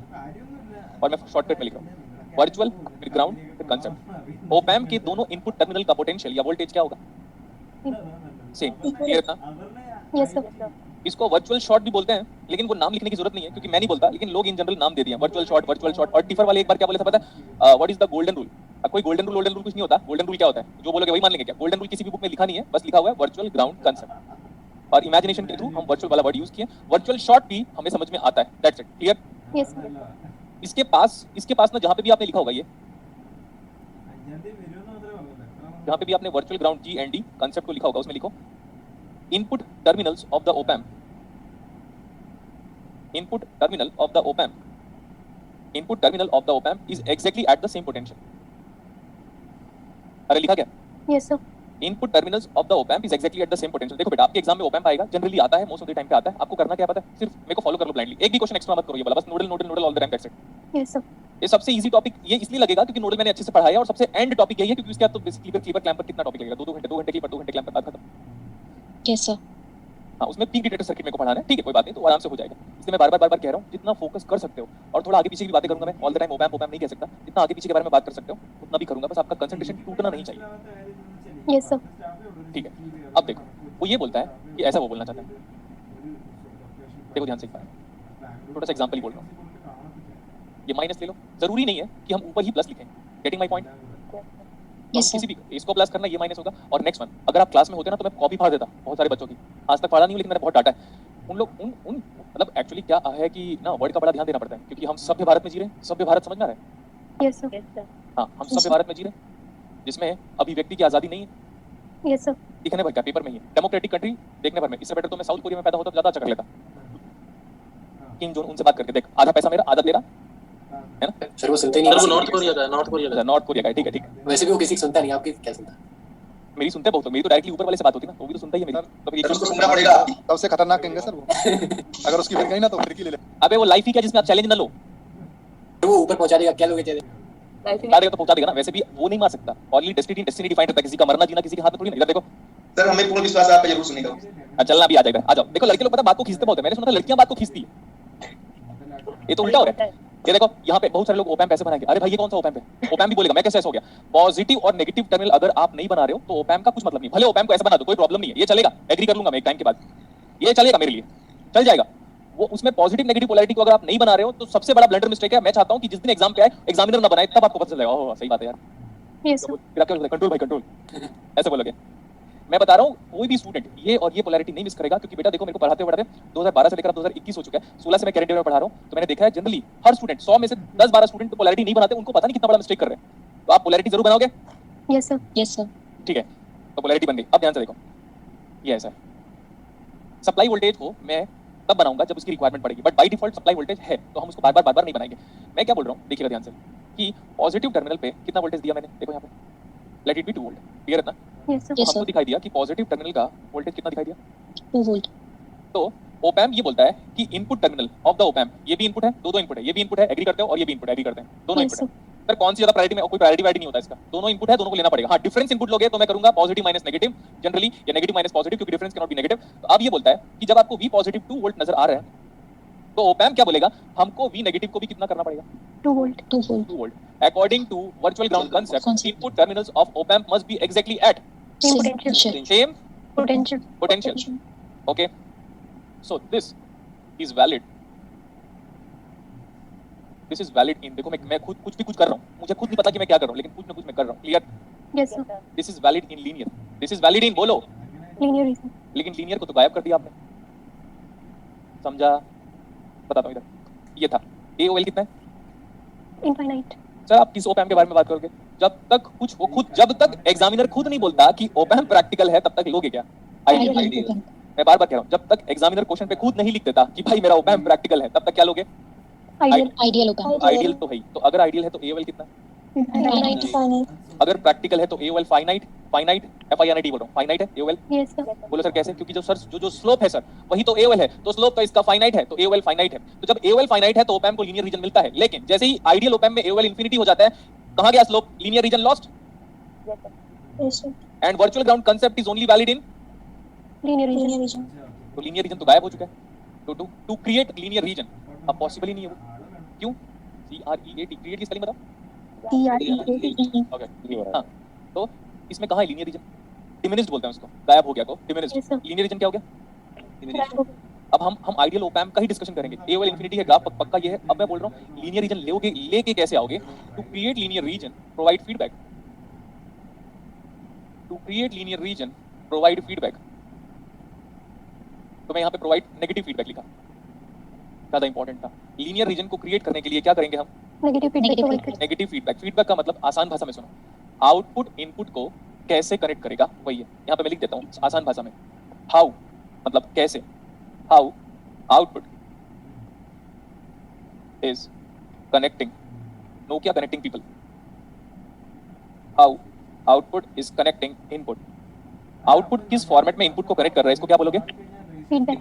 और मैं शॉर्टकट में लिख रहा हूँ virtual फिर ground फिर concept। ऑप एम्प के दोनों इनपुट टर्मिनल का पोटेंशियल या वोल्टेज क्या होगा? सेम। क्लियर था? Yes, sir. इसको वर्चुअल शॉट भी बोलते हैं, लेकिन वो नाम लिखने की जरूरत नहीं है क्योंकि मैं नहीं बोलता, लेकिन लोग इन जनरल नाम दे दिए वर्चुअल शॉट। और टिफर वाले एक बार क्या बोले था पता है, what is the golden rule. कोई गोल्डन रूल कुछ नहीं होता। गोल्डन रूल क्या होता है, जो बोलोगे वही मान लेंगे क्या? गोल्डन रूल किसी भी बुक में लिखा नहीं है, बस लिखा हुआ है वर्चुअल ग्राउंड कंसेप्ट, और इमेजिनेशन के थ्रू हम वर्चुअल वाला वर्ड यूज किए। वर्चुअल शॉट भी हमें समझ में आता है, that's it, clear? Yes, sir. इसके पास ना जहां पे भी आपने लिखा होगा ये, जहां पे भी आपने वर्चुअल ग्राउंड GND कांसेप्ट को लिखा होगा, उसमें लिखो input terminals of the op-amp, input terminal of the op-amp, input terminal of the op-amp is exactly at the same potential. अरे लिखा क्या? Yes, sir. Input terminals of the op-amp is exactly at the same potential. देखो बेटा, आपके एग्जाम में ओपैम्प आएगा, जनरली आता है, मोस्ट ऑफ द टाइम पे आता है। आपको करना क्या पता है? सिर्फ मेरे को फॉलो कर लो ब्लाइंडली, एक भी क्वेश्चन एक्स्ट्रा मत करो, ये वाला बस nodal all the time, that's it. Yes, sir. ये सबसे इजी टॉपिक ये इसलिए लगेगा क्योंकि नोडल मैंने अच्छे से पढ़ाया है, और सबसे एंड टॉपिक यही है क्योंकि उसके बाद तो बेसिकली क्लीपर क्लैंपर कितना टॉपिक लगेगा, 2 घंटे क्लीपर, 2 घंटे क्लैंपर, बात खत्म। Yes sir. हाँ, उसमें पीक डिटेक्टर सर्किट मेरे को पढ़ाना है, ठीक है, कोई बात नहीं, तो आराम से हो जाएगा। इसलिए मैं बार बार कह रहा हूँ, जितना फोकस कर सकते हो, और थोड़ा आगे पीछे की बातें करूंगा मैं, ऑल द टाइम ओपैम्प नहीं कह सकता, जितना आगे पीछे के बारे में बात कर सकते हो उतना भी करूंगा, बस आपका कंसंट्रेशन टूटना नहीं चाहिए। Yes, sir. ठीक है, अब देखो, वो ये बोलता है कि ऐसा वो बोलना चाहता है। देखो ध्यान से एक बार, छोटा सा एग्जांपल ही बोल रहा हूँ। ये माइनस ले लो, जरूरी नहीं है कि हम ऊपर ही प्लस लिखें, गेटिंग माय पॉइंट? यस किसी भी इसको प्लस करना, ये माइनस होगा। और नेक्स्ट वन, अगर आप क्लास में होते ना तो मैं कॉपी फाड़ देता बहुत सारे बच्चों की, आज तक फाड़ा नहीं हूं, लेकिन मैंने बहुत डांटा है उन लोग, उन मतलब एक्चुअली क्या है कि ना वर्ड का बड़ा ध्यान देना पड़ता है, क्योंकि हम सभ्य भारत में जी रहे हैं। सभ्य भारत समझ में आ रहा है? Yes, sir. हाँ, हम सभ्य भारत में जी रहे हैं, जिसमें अभिव्यक्ति की आजादी नहीं है, Yes, sir. दिखने भर का पेपर में ही है। डेमोक्रेटिक कंट्री देखने भर में, इससे बेटर तो मैं साउथ कोरिया में पैदा होता तो ज्यादा अच्छा कर लेता। किम जोन उनसे बात करके देख, आधा पैसा मेरा, आधा तेरा, है ना? सर वो सुनते नहीं सर वो किसी नॉर्थ की। कोरिया का है, नॉर्थ कोरिया का है। नॉर्थ कोरिया का, ठीक है ठीक है। वैसे भी वो किसी की सुनता नहीं, आपकी क्या सुनता? मेरी सुनते हैं बहुत लोग, मेरी तो डायरेक्टली ऊपर वाले से बात होती है ना, वो भी तो सुनता ही है मेरी। तो एक उसको सुनना पड़ेगा, सबसे खतरनाक कहेंगे सर वो। अगर उसकी फिर गई ना तो खिड़की ले ले। अबे वो लाइफ ही क्या जिसमें आप चैलेंज ना लो, वो ऊपर पहुंचा देगा, क्या लोगे चले? बता देगा तो पहुंचा देगा ना। वैसे भी वो नहीं मार सकता, ओनली डेस्टिनी डिफाइंड रहता है, किसी का मरना जीना किसी के हाथ में थोड़ी ना। इधर देखो, सर हमें पूर्ण विश्वास है आप पे जरूर सुनेगा। चलना भी आ जाएगा, आ जाओ। देखो लड़के लोग पता बात को खींचते बहुत है, मैंने सुना था लड़कियां बात को खींचती है, ये तो उल्टा हो रहा है। ये देखो यहाँ पे बहुत सारे लोग ओपैम्प ऐसे बनाएंगे, अरे भाई ये कौन सा ओपैम्प है? ओपैम्प भी बोलेगा, मैं कैसे ऐसा हो गया? पॉजिटिव और नेगेटिव टर्मिनल अगर आप नहीं बना रहे हो तो ओपैम्प का कुछ मतलब नहीं। भले ओपैम्प को ऐसा बना दो, कोई प्रॉब्लम नहीं है, ये चलेगा, एग्री कर लूंगा मैं एक टाइम के बाद, ये चलेगा मेरे लिए, चल जाएगा। वो उसमें पॉजिटिव नेगेटिव पोलैरिटी को अगर आप नहीं बना रहे हो तो सबसे बड़ा ब्लंडर मिस्टेक है। मैं चाहता हूं कि जिस दिन एग्जाम पे आए एग्जामिनर ना बनाए, तब आपको पता चलेगा ओह सही बात है यार। Yes, sir. फिर आप क्या बोलोगे? कंट्रोल भाई कंट्रोल, ऐसे बोलोगे। मैं बता रहा हूँ कोई भी स्टूडेंट ये और ये पोलैरिटी नहीं मिस करेगा, क्योंकि बेटा देखो मेरे को पढ़ाते 2012 से लेकर अब 2021 हो चुका है, 16 से मैं करेंट में पढ़ा रहा हूँ, तो मैंने देखा है जनरली हर स्टूडेंट 100 में से 10-12 स्टूडेंट तो पोलैरिटी नहीं बनाते, उनको पता नहीं कितना बड़ा मिस्टेक कर रहे हैं। तो आप पोलैरिटी जरूर बनाओगे? Yes, sir. Yes sir. ठीक है, तो पोलैरिटी बन गई। अब ध्यान से देखो, ये ऐसा है, सप्लाई वोल्टेज को मैं तब बनाऊंगा जब उसकी रिक्वायरमेंट पड़ेगी, but by default supply voltage है तो हम उसको बार बार नहीं बनाएंगे। मैं क्या बोल रहा हूँ देखिएगा ध्यान से, कि पॉजिटिव टर्मिनल पे कितना वोल्टेज दिया मैंने, देखो यहाँ पे let it be 2 volt, clear है ना? Yes, sir. Yes, हमको sir. दिखाई दिया कि पॉजिटिव टर्मिनल का वोल्टेज कितना दिखाई दिया। 2 वोल्ट। तो ओपैम्प ये बोलता है कि input terminal of the op amp, ये भी इनपुट है, दो इनपुट है, ये भी इनपुट है, एग्री करते हो, और ये भी इनपुट एग्री करते हैं, दोनों Yes, इनपुट है। सर कौन सी ज्यादा प्रायोरिटी में? कोई प्रायोरिटी वाइड नहीं होता इसका, दोनों इनपुट है, दोनों को लेना पड़ेगा। हाँ, डिफरेंस इनपुट लोगे तो मैं करूंगा पॉजिटिव माइनस नेगेटिव जनरली, या नेगेटिव माइनस पॉजिटिव, क्योंकि difference can not be negative. तो अब ये बोलता है कि जब आपको V पॉजिटिव 2 वोल्ट नजर आ रहा है तो ओपैम्प क्या बोलेगा, हमको V नेगेटिव को भी कितना करना पड़ेगा? 2 volt. 2 volt. 2 volt. According to virtual ground concept, Concept. Input terminals of op amp must be exactly at Same potential. Same Potential. potential. Okay, so this is valid. This is valid in, देखो मैं खुद कुछ भी कुछ कर रहा हूँ, मुझे खुद नहीं पता कि मैं क्या कर रहा हूँ, लेकिन कुछ ना कुछ मैं कर रहा हूँ, clear? Yes, sir. This is valid in linear. This is valid in, बोलो। Linear reason. लेकिन लीनियर को तो गायब कर दिया आपने, समझा? बताता हूँ इधर, ये था AOL कितना है? Infinite. सर आप किस ओपैम्प के बारे में बात करोगे? जब तक कुछ वो खुद, जब तक एग्जामिनर खुद नहीं बोलता कि ओपैम्प प्रैक्टिकल है तब तक लोगे क्या? आइडियल। आइडियल। मैं बार बार कह रहा हूँ, जब तक एग्जामिनर क्वेश्चन पे खुद नहीं लिख देता कि भाई मेरा ओपैम्प प्रैक्टिकल है तब तक क्या लोगे? Ideal. आइडियल होगा। आइडियल तो है ही, तो अगर आइडियल है तो AOL कितना? Infinite. अगर प्रैक्टिकल है तो AOL फाइनाइट, फाइनाइट FINIT बोल रहा हूँ, फाइनाइट है AOL। Yes, sir. बोलो सर कैसे? क्योंकि जो सर जो स्लोप है सर वही तो AOL है, तो स्लोप तो इसका फाइनाइट है, तो AOL फाइनाइट है। तो जब AOL फाइनाइट है तो ओपैम्प को लीनियर रीजन मिलता है, लेकिन जैसे ही आइडियल ओपैम्प में AOL इंफिनिटी हो जाता है, कहां गया slope? Linear region lost. Yes, sir. And virtual ground concept is only valid in, Linear reason. तो लीनियर रीजन तो गायब हो चुका है। तो टू क्रिएट लीनियर रीजन अब पॉसिबल ही नहीं है वो। क्यों? CREAT, क्रिएट की स्पेलिंग बताओ। CREATE. ओके, हाँ, तो इसमें कहां है लीनियर रीजन? डिमिनिश्ड बोलते हैं उसको, गायब हो गया तो diminished. Yes, sir. Linear region क्या हो गया? अब हम आइडियल ओप एम्प का ही डिस्कशन करेंगे। ए ओएल इन्फिनिटी का ग्राफ पक्का ये है। अब मैं बोल रहा हूँ लीनियर रीजन लेके कैसे आओगे। To create linear region provide feedback, to create linear region provide feedback. तो मैं यहाँ पे प्रोवाइड नेगेटिव फीडबैक लिखा, ज्यादा इंपॉर्टेंट था। लीनियर रीजन को क्रिएट करने के लिए क्या करेंगे हम, negative feedback. Negative feedback. Feedback का मतलब आसान भाषा में सुनो, आउटपुट इनपुट को कैसे कनेक्ट करेगा, वही है। यहाँ पे मैं लिख देता हूँ आसान भाषा में, हाउ मतलब कैसे, how output is connecting, Nokia connecting people, how output is connecting input. Output किस फॉर्मेट में इनपुट को कनेक्ट कर रहा है, इसको क्या बोलोगे, फीडबैक।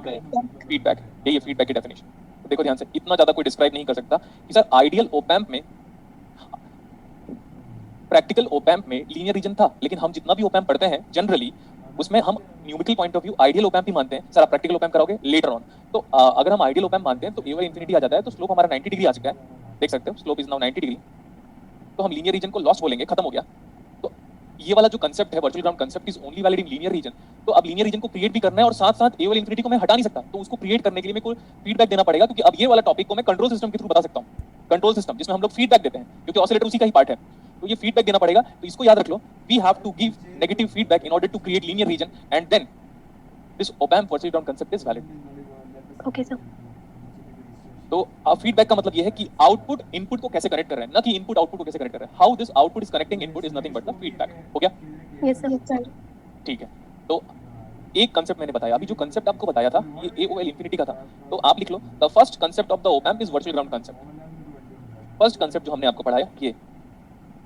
फीडबैक। यही है फीडबैक की डेफिनेशन। तो देखो ध्यान से, इतना ज्यादा कोई डिस्क्राइब नहीं कर सकता कि सर आइडियल ओप एम्प में, प्रैक्टिकल ओप एम्प में लीनियर रीजन था, लेकिन हम जितना भी ओप एम्प पढ़ते हैं जनरली उसमें हम numerical point of view ideal op amp ही मानते हैं। सर आप प्रैक्टिकल ओप एम्प कराओगे लेटर ऑन, तो अगर हम आइडियल ओप एम्प मानते हैं तो ए ओएल इन्फिनिटी आ जाता है, तो स्लोप हमारा 90 डिग्री आ चुका है, देख सकते हो स्लोप इज नाउ 90 डिग्री। तो हम लीनियर रीजन को लॉस्ट बोलेंगे, खत्म हो गया। तो ये वाला जो कंसेप्ट है virtual ground concept is only valid in linear reason. तो अब लीनियर रीजन को क्रिएट भी करना है और साथ साथ ए ओएल इन्फिनिटी को मैं हटा नहीं सकता, तो उसको क्रिएट करने के लिए मेरे को फीडबैक देना पड़ेगा, क्योंकि अब ये वाला टॉपिक को मैं कंट्रोल सिस्टम के थ्रू बता सकता हूँ। कंट्रोल सिस्टम जिसमें हम लोग फीडबैक देते हैं, क्योंकि ऑसिलेटर उसी का ही पार्ट है, तो ये फीडबैक देना पड़ेगा। तो इसको याद रख लो, we have to give negative feedback in order to create linear region and then this op amp virtual ground concept is valid. Okay sir. तो फीडबैक का मतलब ये है कि आउटपुट इनपुट को कैसे कनेक्ट कर रहा है, ना कि इनपुट आउटपुट को कैसे कनेक्ट कर रहा है। How this output is connecting input is nothing but the feedback. हो गया? Yes sir. ठीक है। तो एक कंसेप्ट मैंने बताया, अभी जो कंसेप्ट आपको बताया था ये ए ओएल इन्फिनिटी का था, तो आप लिख लो the first concept of the op amp is virtual ground concept. First concept जो हमने आपको पढ़ाया ये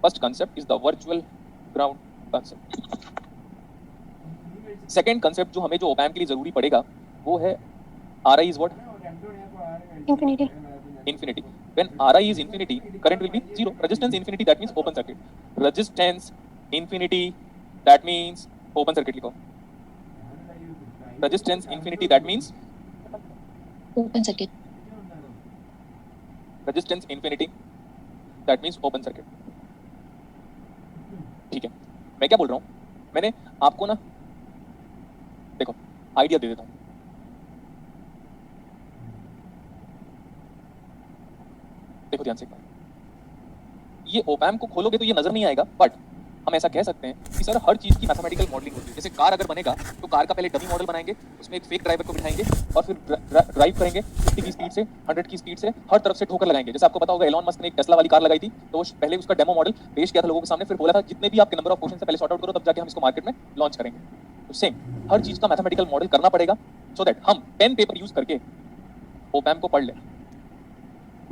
first concept is the virtual ground concept. Second concept जो हमें जो ओप एम्प के लिए जरूरी पड़ेगा वो है RI is what, infinity. infinity. When Ri is infinity, current will be zero. Resistance infinity, that means open circuit. Resistance infinity, that means open circuit लिखो. Resistance infinity, that means open circuit. resistance infinity, that means open circuit. ठीक है, मैं क्या बोल रहा हूँ, मैंने आपको ना देखो आइडिया दे देता हूँ। देखो ध्यान से, ये ओप एम्प को खोलोगे तो ये नजर नहीं आएगा, बट हम ऐसा कह सकते हैं कि सर हर चीज की मैथमेटिकल मॉडलिंग होती है। जैसे कार अगर बनेगा तो कार का पहले डमी मॉडल बनाएंगे, उसमें एक फेक ड्राइवर को बिठाएंगे और फिर ड्राइव करेंगे 50 की स्पीड से 100 की स्पीड से, हर तरफ से ठोकर लगाएंगे। जैसे आपको पता होगा एलॉन मस्क ने एक टेस्ला वाली कार लगाई थी, तो वो पहले उसका डेमो मॉडल पेश किया था लोगों के सामने, फिर बोला था जितने भी आपके नंबर ऑफ क्वेश्चन से पहले सॉर्ट आउट करो तब जाके हम इसको मार्केट में लॉन्च करेंगे। तो सेम हर चीज का मैथमेटिकल मॉडल करना पड़ेगा सो दैट हम पेन पेपर यूज करके ओप एम्प को पढ़ लें।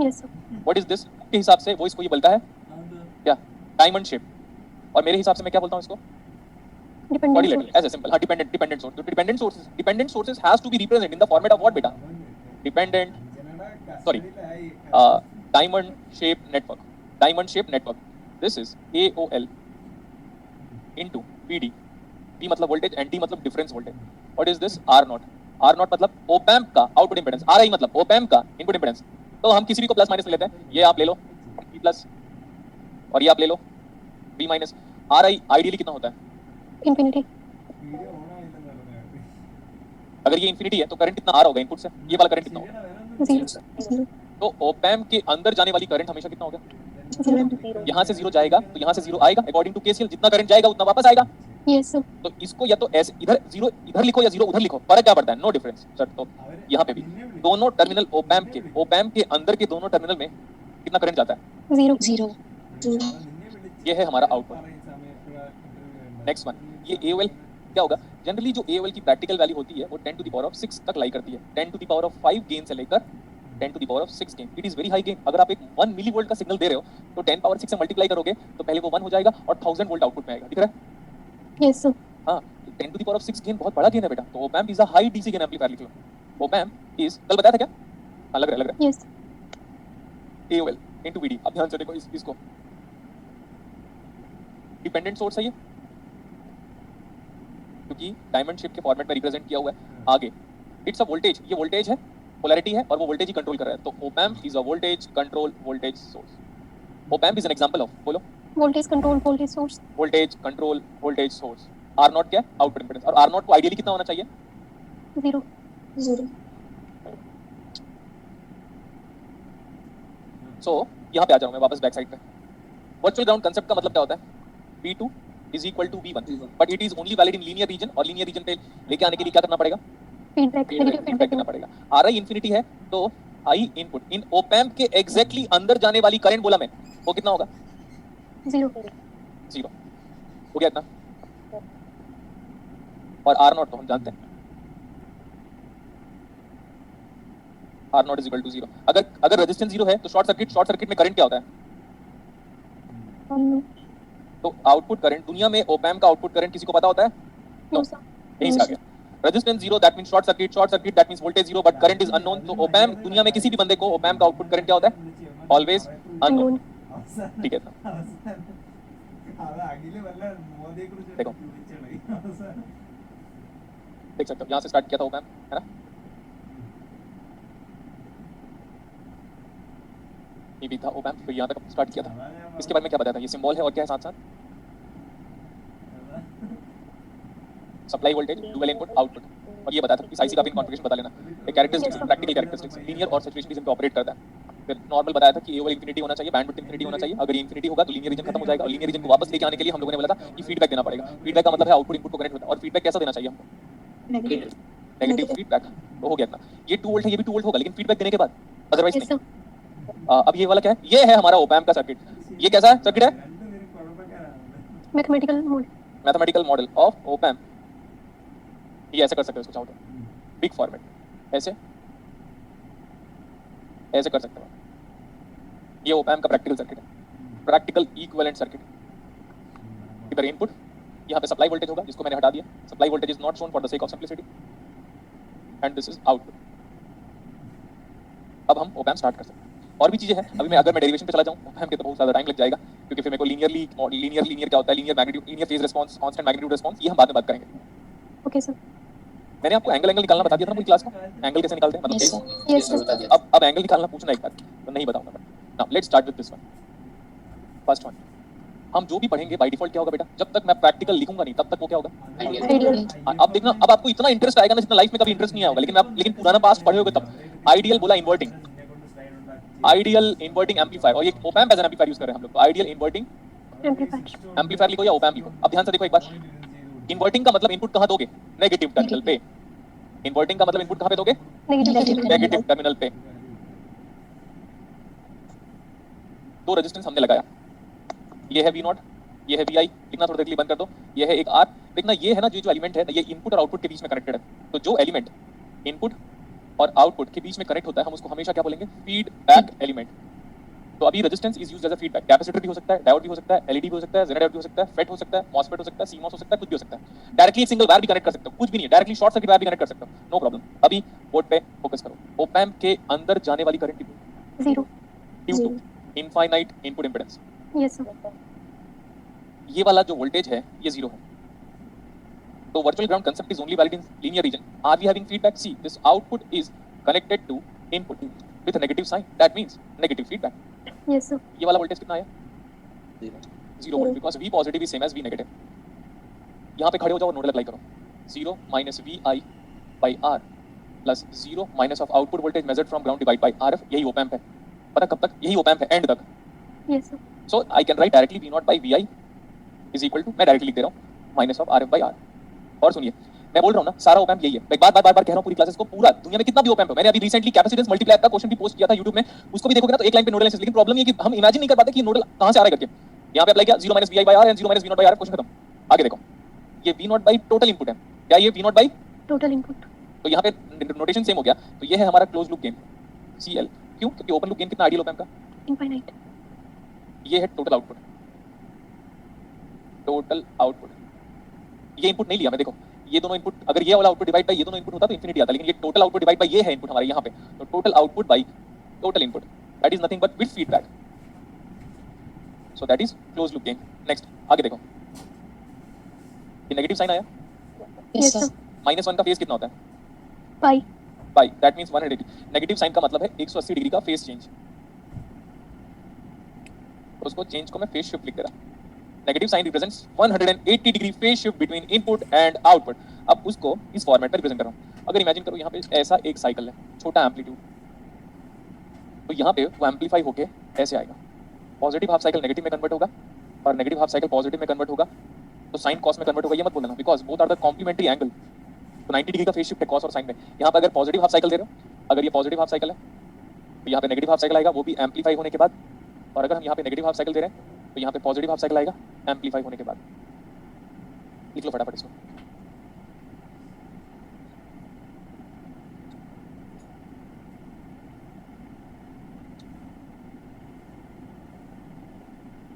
Yes sir. What is this के हिसाब से वो इसको ये बोलता है क्या, डायमंड शेप। और मेरे हिसाब से मैं क्या बोलता हूँ इसको, डिपेंडेंट। एज ए सिंपल, हाँ डिपेंडेंट सोर्स। तो dependent sources has to be represent in the format of what बेटा, dependent sorry diamond shape network. Diamond shape network, this is AOL into PD। P मतलब वोल्टेज एंड D मतलब difference voltage. What is this, R0। R0 मतलब ओप एम्प का आउटपुट इंपेडेंस, RI मतलब ओप एम्प का इनपुट इंपेडेंस। तो हम किसी भी को प्लस माइनस ले लेते हैं, ये आप ले लो P प्लस और ये आप ले लो B माइनस। RI आइडियली कितना होता है, इन्फिनिटी। अगर ये इन्फिनिटी है तो करंट कितना आ रहा होगा इनपुट से, ये वाला करंट कितना होगा, 0। तो ओप एम्प के अंदर जाने वाली करंट हमेशा कितना होगा, 0। यहाँ से 0 जाएगा तो यहाँ से 0 आएगा, अकॉर्डिंग टू KCL जितना करंट जाएगा उतना वापस आएगा। Yes sir. तो इसको या तो ऐसे इधर 0 इधर लिखो या 0 उधर लिखो, फर्क क्या पड़ता है, नो डिफरेंस सर। तो यहाँ पे भी दोनों टर्मिनल ओप एम्प के अंदर के दोनों टर्मिनल में कितना करंट जाता है, 0। ये है हमारा आउटपुट। नेक्स्ट वन, ये AOL क्या होगा, जनरली जो AOL की प्रैक्टिकल वैल्यू होती है वो 10 टू द पावर ऑफ 6 तक लाई करती है। 10 to the power of 5 gain से लेकर 10 to the power of 6 gain, it is very high gain. अगर आप एक 1 मिली वोल्ट का सिग्नल दे रहे हो तो 10 पावर 6 से मल्टीप्लाई करोगे तो पहले वो 1 हो जाएगा और 1000 वोल्ट आउटपुट में आएगा, दिख रहा है। Yes sir. हाँ, 10 to the power of 6 gain बहुत बड़ा गेन है बेटा। तो op amp is a high DC gain amplifier, लिख लो ओप एम्प इज, कल बताया था क्या, हाँ लग रहा है यस। AOL into VD। अब ध्यान से देखो इसको, डिपेंडेंट सोर्स है ये, क्योंकि डायमंड शेप के फॉर्मेट में रिप्रेजेंट किया हुआ है। आगे इट्स अ वोल्टेज, ये वोल्टेज है, पोलैरिटी है और वो वोल्टेज ही कंट्रोल कर रहा है। तो op amp is a voltage control voltage source. Op amp is an example of, बोलो, voltage control voltage source. Voltage control voltage source. R0 क्या है, आउटपुट इंपेडेंस। और R0 को आइडियली कितना होना चाहिए, 0। सो यहाँ पे आ जाऊँ मैं वापस बैक साइड पे। वर्चुअल ग्राउंड कंसेप्ट का मतलब क्या होता है? V2 is equal to V1, but it is only valid in linear region, और linear region पे लेके आने के लिए क्या करना पड़ेगा? फीडबैक नेगेटिव फीडबैक फीडबैक देना पड़ेगा। RI इंफिनिटी है तो I इनपुट इन ओपैम्प के एग्जैक्टली अंदर जाने वाली करंट बोला मैं, वो कितना होगा? 0 0 हो गया इतना। और R नॉट तो हम जानते हैं, R not is equal to 0। अगर रेजिस्टेंस 0 है तो शॉर्ट सर्किट में करंट क्या होता है? तो आउटपुट करंट, दुनिया में ओपैम्प का आउटपुट करंट किसी को पता होता है? नो सर यही से आ गया। Resistance 0 that means short circuit that means voltage 0 but current is unknown. तो ओपैम्प दुनिया में किसी भी बंदे को ओपैम्प का आउटपुट करंट क्या होता है? Always unknown. ठीक है ना? देखो देख सकते हो यहाँ से स्टार्ट किया था ओपैम्प, है ना? ये भी था ओपैम्प, फिर यहाँ तक स्टार्ट किया था। इसके बारे में क्या बताया था? ये सिंबल है और क्या है साथ साथ? Supply voltage, dual input, output. और ये बताया था कि IC का पिन कॉन्फ़िगरेशन बता लेना। एक कैरेक्टरिस्टिक्स, प्रैक्टिकल कैरेक्टरिस्टिक्स, लीनियर और सैचुरेशन रीजन पे ऑपरेट करता है। फिर नॉर्मल बताया था कि A इंफिनिटी होना चाहिए, बैंडविड्थ इंफिनिटी होना चाहिए। अगर इंफिनिटी होगा तो लीनियर रीजन खत्म हो जाएगा, और लीनियर रीजन को वापस लेके आने के लिए हम लोगों ने बोला था कि फीडबैक देना पड़ेगा। फीडबैक का मतलब है आउटपुट इनपुट को कनेक्ट होता है, और फीडबैक कैसा देना चाहिए हमको? Negative feedback. तो हो गया इतना। ये 2 वोल्ट है, ये भी 2 वोल्ट होगा, लेकिन फीडबैक देने के बाद, अदरवाइज यस नहीं। सर अब ये वाला क्या है? ये है हमारा ओपैम्प का सर्किट। ये कैसा है सर्किट है? Mathematical mode mathematical model of op-amp. ये ऐसे कर सकते हो इसको चाहो तो, बिग फॉर्मेट, ऐसे ऐसे कर सकते हो। ये ओपैम्प का प्रैक्टिकल सर्किट है, प्रैक्टिकल इक्विवेलेंट सर्किट। इधर इनपुट, यहाँ पे सप्लाई वोल्टेज होगा जिसको मैंने हटा दिया। Supply voltage is not shown for the sake of simplicity, and this is output. अब हम ओपैम्प स्टार्ट कर सकते हैं। और भी चीजें हैं, अभी मैं अगर मैं डेरिवेशन पे चला जाऊं ओपैम्प के तो बहुत ज्यादा टाइम लग जाएगा, क्योंकि फिर मेरे को लीनियर क्या होता है, linear magnitude, linear phase response, constant magnitude response, ये हम बाद में बात करेंगे। ओके सर मैंने आपको एंगल निकालना बता दिया था ना पूरी क्लास में, एंगल कैसे निकालते हैं मतलब Yes, sir. यस सर बता दिया। अब एंगल निकालना पूछना एक बार तो नहीं बताऊंगा मैं। Now let's start with this one. First one, हम जो भी पढ़ेंगे बाय डिफॉल्ट क्या होगा बेटा? जब तक मैं प्रैक्टिकल लिखूंगा नहीं तब तक वो क्या होगा? आइडियल अब देखना, अब आपको इतना इंटरेस्ट आएगा ना जितना लाइफ में कभी इंटरेस्ट नहीं आएगा, लेकिन पुराना पास्ट पढ़े होगे तब। आइडियल बोला इन्वर्टिंग, आइडियल इन्वर्टिंग एम्पलीफायर, और ये op amp as an amplifier use कर रहे हैं हम लोग। तो आइडियल इन्वर्टिंग एम्पलीफायर एम्पलीफायर लिखो या ओपैम्प लिखो। अब ध्यान से देखो एक बार, इन्वर्टिंग का मतलब इनपुट कहां दोगे? नेगेटिव टर्मिनल पे। इन्वर्टिंग का मतलब इनपुट कहां पे दोगे? नेगेटिव नेगेटिव टर्मिनल पे। दो रेजिस्टेंस हमने लगाया, ये है V0, ये है VI। लिखना थोड़ा देर के लिए बंद कर दो। ये है एक R। देखना ये है ना, जो एलिमेंट है ये इनपुट और आउटपुट के बीच में कनेक्टेड है। तो जो एलिमेंट इनपुट और आउटपुट के बीच में कनेक्ट होता है हम उसको हमेशा क्या बोलेंगे? Feedback element. तो अभी resistance is used as a feedback. Capacitor भी हो सकता है, डायोड भी हो सकता है, LED भी हो सकता है, जेनरेटर भी हो सकता है, फेट हो सकता है, मॉसफेट हो सकता है, CMOS हो सकता है, कुछ भी हो सकता है। डायरेक्टली एक सिंगल वायर भी कनेक्ट कर सकते हो, कुछ भी नहीं है। डायरेक्टली शॉर्ट सर्किट वायर भी कनेक्ट कर सकते हो, नो प्रॉब्लम। अभी बोर्ड पे फोकस करो। ओपैम्प के अंदर जाने वाली करंट कितनी? 0 due to infinite input impedance. Yes sir ये वाला जो वोल्टेज है ये 0 है। तो virtual ground concept is only valid in linear region. Are we having feedback? See this output is connected to input with negative sign, that means negative feedback. Yes sir ये वाला वोल्टेज कितना आया? 0 volt, because V positive is same as V negative. यहाँ पे खड़े हो जाओ और नोडल अप्लाई करो। 0 minus VI by R plus 0 minus of output voltage measured from ground divide by RF। यही ओपैम्प है। पता कब तक? यही ओपैम्प है, एंड तक। Yes sir so I can write directly V0 by VI is equal to, मैं डायरेक्टली लिख दे रहा हूँ, minus of RF by R। और सुनिए, मैं बोल रहा हूँ ना, सारा ओपैम्प यही है। मैं बार बार कह रहा हूँ पूरी क्लासेस को, पूरा दुनिया में कितना भी ओपैम्प है। मैंने अभी रिसेंटली कैपेसिटेंस मल्टीप्लाई का क्वेश्चन भी पोस्ट किया था YouTube में, उसको भी देखोगे ना तो एक लाइन पे नोडल एनालिसिस। लेकिन प्रॉब्लम ये कि हम इमेजिन नहीं कर पाते कि नोडल कहां से आ रहा है करके। यहाँ पे अप्लाई किया 0 minus VI by R and 0 minus V0 by R, question खत्म। आगे देखो, ये V0 बाई टोटल इनपुट है। क्या ये V0 बाई? टोटल इनपुट तो यहाँ पे नोटेशन सेम हो गया। तो ये है हमारा क्लोज लूप गेन CL। क्यों? क्योंकि ओपन लूप गेन कितना? आइडियल ओपैम्प का इनफाइनाइट ये है टोटल आउटपुट। टोटल आउटपुट, ये इनपुट नहीं लिया मैं। देखो ये दोनों इनपुट, अगर ये वाला आउटपुट डिवाइड बाय ये दोनों इनपुट होता तो इंफिनिटी आता, लेकिन ये टोटल आउटपुट डिवाइड बाय ये है इनपुट हमारे यहाँ पे। तो total output by total input, that is nothing but with feedback. So that is close loop gain. Next आगे देखो, ये नेगेटिव साइन आया। Yes, sir. -1 का फेज कितना होता है? पाई पाई, दैट मींस 180। नेगेटिव साइन का मतलब है 180 डिग्री का फेज चेंज। तो उसको चेंज को मैं फेज शिफ्ट लिख दे रहा। Negative sign represents 180 degree phase shift between input and output. अब उसको इस फॉर्मेट में रिप्रेजेंट कर रहा हूं। अगर इमेजिन करो यहाँ पे ऐसा एक साइकिल है, छोटा एम्पलीट्यूड, तो यहाँ पे वो एम्पलीफाई होके ऐसे आएगा, पॉजिटिव हाफ साइकिल नेगेटिव में कन्वर्ट होगा और नेगेटिव हाफ साइकिल पॉजिटिव में कन्वर्ट होगा, तो साइन कॉस में कन्वर्ट होगा, ये मत बोलना, because both are the complementary angle. तो 90 डिग्री का फेज शिफ्ट है कॉस और साइन में। यहाँ पे अगर पॉजिटिव हाफ साइकिल दे रहे हो, अगर ये पॉजिटिव हाफ साइकिल है तो यहाँ पे नेगेटिव हाफ साइकिल आएगा, वो भी एम्पलीफाई होने के बाद, और अगर हम यहाँ पे नेगेटिव हाफ साइकिल दे रहे हैं तो यहाँ पे पॉजिटिव हाफ साइकिल आएगा एम्पलीफाई होने के बाद। लिख लो फटाफट इसको।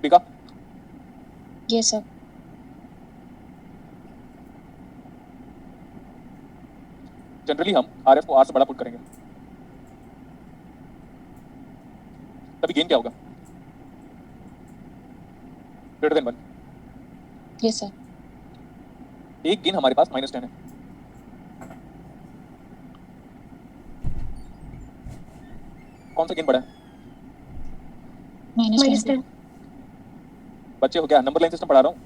ठीक है, Yes, sir. जनरली हम आरएफ को आर से बड़ा पुट करेंगे, तभी गेन क्या होगा, ग्रेटर देन 1। Yes, sir. एक गेन हमारे पास -10 है, कौन सा गेन बड़ा है? Minus -10 10. बच्चे हो क्या, नंबर लाइन सिस्टम पढ़ा रहा हूँ।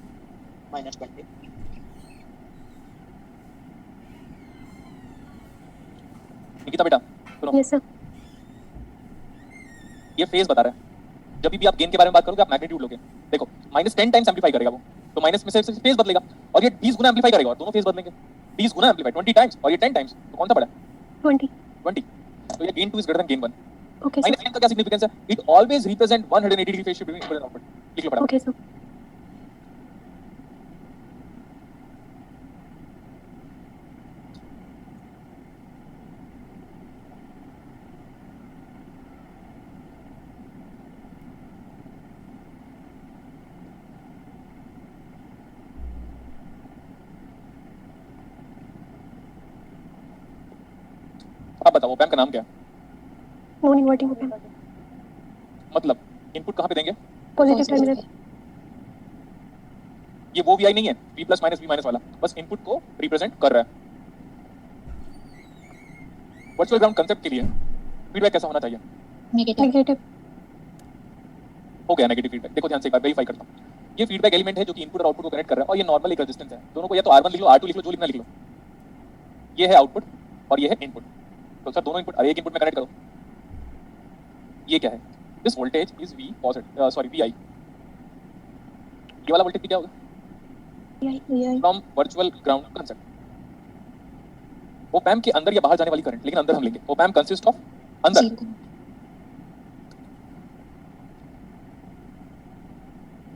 -20 निकिता बेटा सुनो, यस सर ये फेज बता रहा है, जब भी आप गेन के बारे में बात करोगे आप मैग्नीट्यूड लोगे। देखो -10 टाइम्स एम्पलीफाई करेगा वो, तो माइनस में से फेज बदलेगा, और ये 20 गुना एम्पलीफाई करेगा और दोनों फेज बदलेंगे। 20 गुना एम्पलीफाई 20 टाइम्स, और ये 10 टाइम्स, तो कौन सा बड़ा है? 20 20। तो ये gain 2 is greater than gain 1। Okay sir -10 का क्या सिग्निफिकेंस है? It always represent 180 degree phase shift between input and output. लिख लो फटाफट। ओके सर आप बताओ ओपैम्प का नाम क्या है? नॉन इन्वर्टिंग ओपन मतलब इनपुट कहाँ पे देंगे? पॉजिटिव टर्मिनल ये वो VI नहीं है, V plus minus V minus वाला, बस इनपुट को रिप्रेजेंट कर रहा है। वर्चुअल ग्राउंड कंसेप्ट के लिए फीडबैक कैसा होना चाहिए? Negative. नेगेटिव हो गया नेगेटिव फीडबैक। देखो ध्यान से एक बार वेरीफाई करता हूँ। ये फीडबैक एलिमेंट है जो कि इनपुट और आउटपुट को कनेक्ट कर रहा है, और ये नॉर्मल एक रेजिस्टेंस है। दोनों को या तो R1 लिख लो, R2 लिख लो, जो लिखना लिख लो। ये है आउटपुट और ये है इनपुट। तो सर दोनों इनपुट एक इनपुट में कनेक्ट करो। ये क्या है? This voltage is V positive, sorry VI। ये वाला वोल्टेज क्या होगा? From virtual ground concept. Op-amp के अंदर या बाहर जाने वाली करंट, लेकिन अंदर हम लेंगे। ओपैम्प कंसिस्ट ऑफ अंदर। Zero.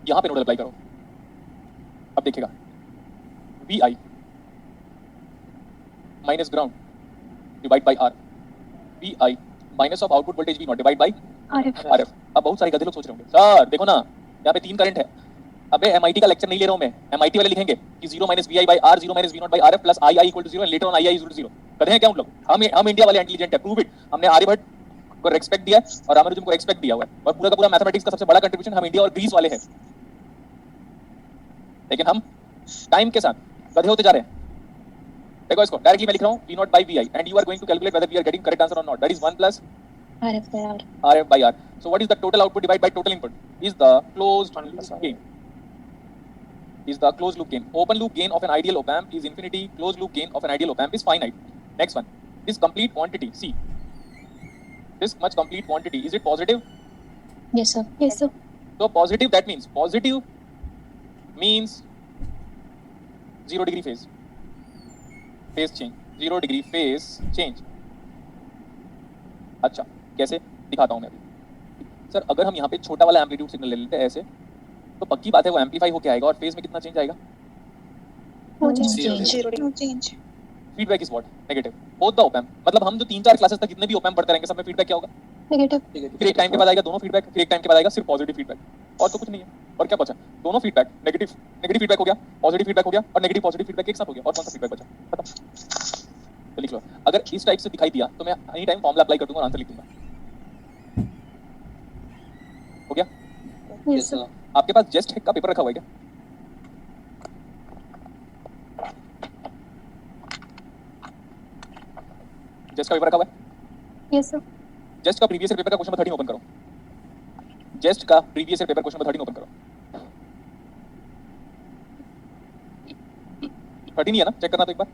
यहां पे नोड अप्लाई करो, अब देखेगा VI minus ground divide by R, VI minus of output voltage V not divide bye RF। अब बहुत सारे गधे लोग सोच रहे होंगे सर देखो ना यहाँ पे 3 करंट है। अबे MIT का लेक्चर नहीं ले रहा हूं मैं, MIT वाले लिखेंगे कि 0 minus VI by R, 0 minus V not by RF plus II equal to 0 and later on II is equal to 0। गधे हैं क्या उन लोग? हम इंडिया वाले इंटेलिजेंट है, प्रूव इट। हमने आर्यभट्ट को रेस्पेक्ट दिया है और रामानुजन को रेस्पेक्ट दिया हुआ है, और पूरा का पूरा मैथमेटिक्स का सबसे बड़ा कंट्रीब्यूशन हम इंडिया और ग्रीस वाले हैं। लेकिन हम टाइम के साथ गधे होते जा रहे हैं। देखो इसको डायरेक्टली मैं लिख रहा हूं V not by VI and you are going to calculate whether we are getting correct answer और not. That is 1 plus RF by R. RF by R. So what is the total output divided by total input? Is the closed gain. Is the closed loop gain. Open loop gain of an ideal op amp is infinity. Closed loop gain of an ideal op amp is finite. Next one. This complete quantity. See. This much complete quantity. Is it positive? Yes, sir. Yes sir So positive, that means positive means 0 degree phase. Phase change. 0 degree phase change. अच्छा कैसे दिखाता हूँ मैं अभी। सर अगर हम यहाँ पे छोटा वाला एम्पलीट्यूड सिग्नल ले लेते हैं ऐसे, तो पक्की बात है वो एम्पलीफाई होके आएगा और फेज में कितना चेंज आएगा? No No change change. No change. Feedback is what? Negative. Both the op amp, मतलब हम जो 3-4 क्लासेस तक जितने भी ओपैम्प पढ़ते रहेंगे सब में फीडबैक क्या होगा? नेगेटिव फिर एक टाइम के बाद आएगा दोनों फीडबैक, फिर एक टाइम के बाद आएगा सिर्फ पॉजिटिव फीडबैक, और तो कुछ नहीं है। और क्या बचा? दोनों फीडबैक नेगेटिव नेगेटिव फीडबैक हो गया, पॉजिटिव फीडबैक हो गया, और नेगेटिव पॉजिटिव फीडबैक एक साथ हो गया, और कौन सा फीडबैक बचा? खत्म। तो लिख लो, अगर इस टाइप से दिखाई दिया तो मैं एनी टाइम फॉर्मूला अप्लाई कर दूंगा और आंसर लिख दूंगा। हो गया? यस सर आपके पास जेस्ट का पेपर रखा हुआ है क्या? जेस्ट का पेपर रखा हुआ है? यस सर जेस्ट का प्रीवियस ईयर पेपर का क्वेश्चन नंबर 13 ओपन करो। जेस्ट का previous year paper question number 13 open करो। 13 ही है ना? चेक करना तो एक बार।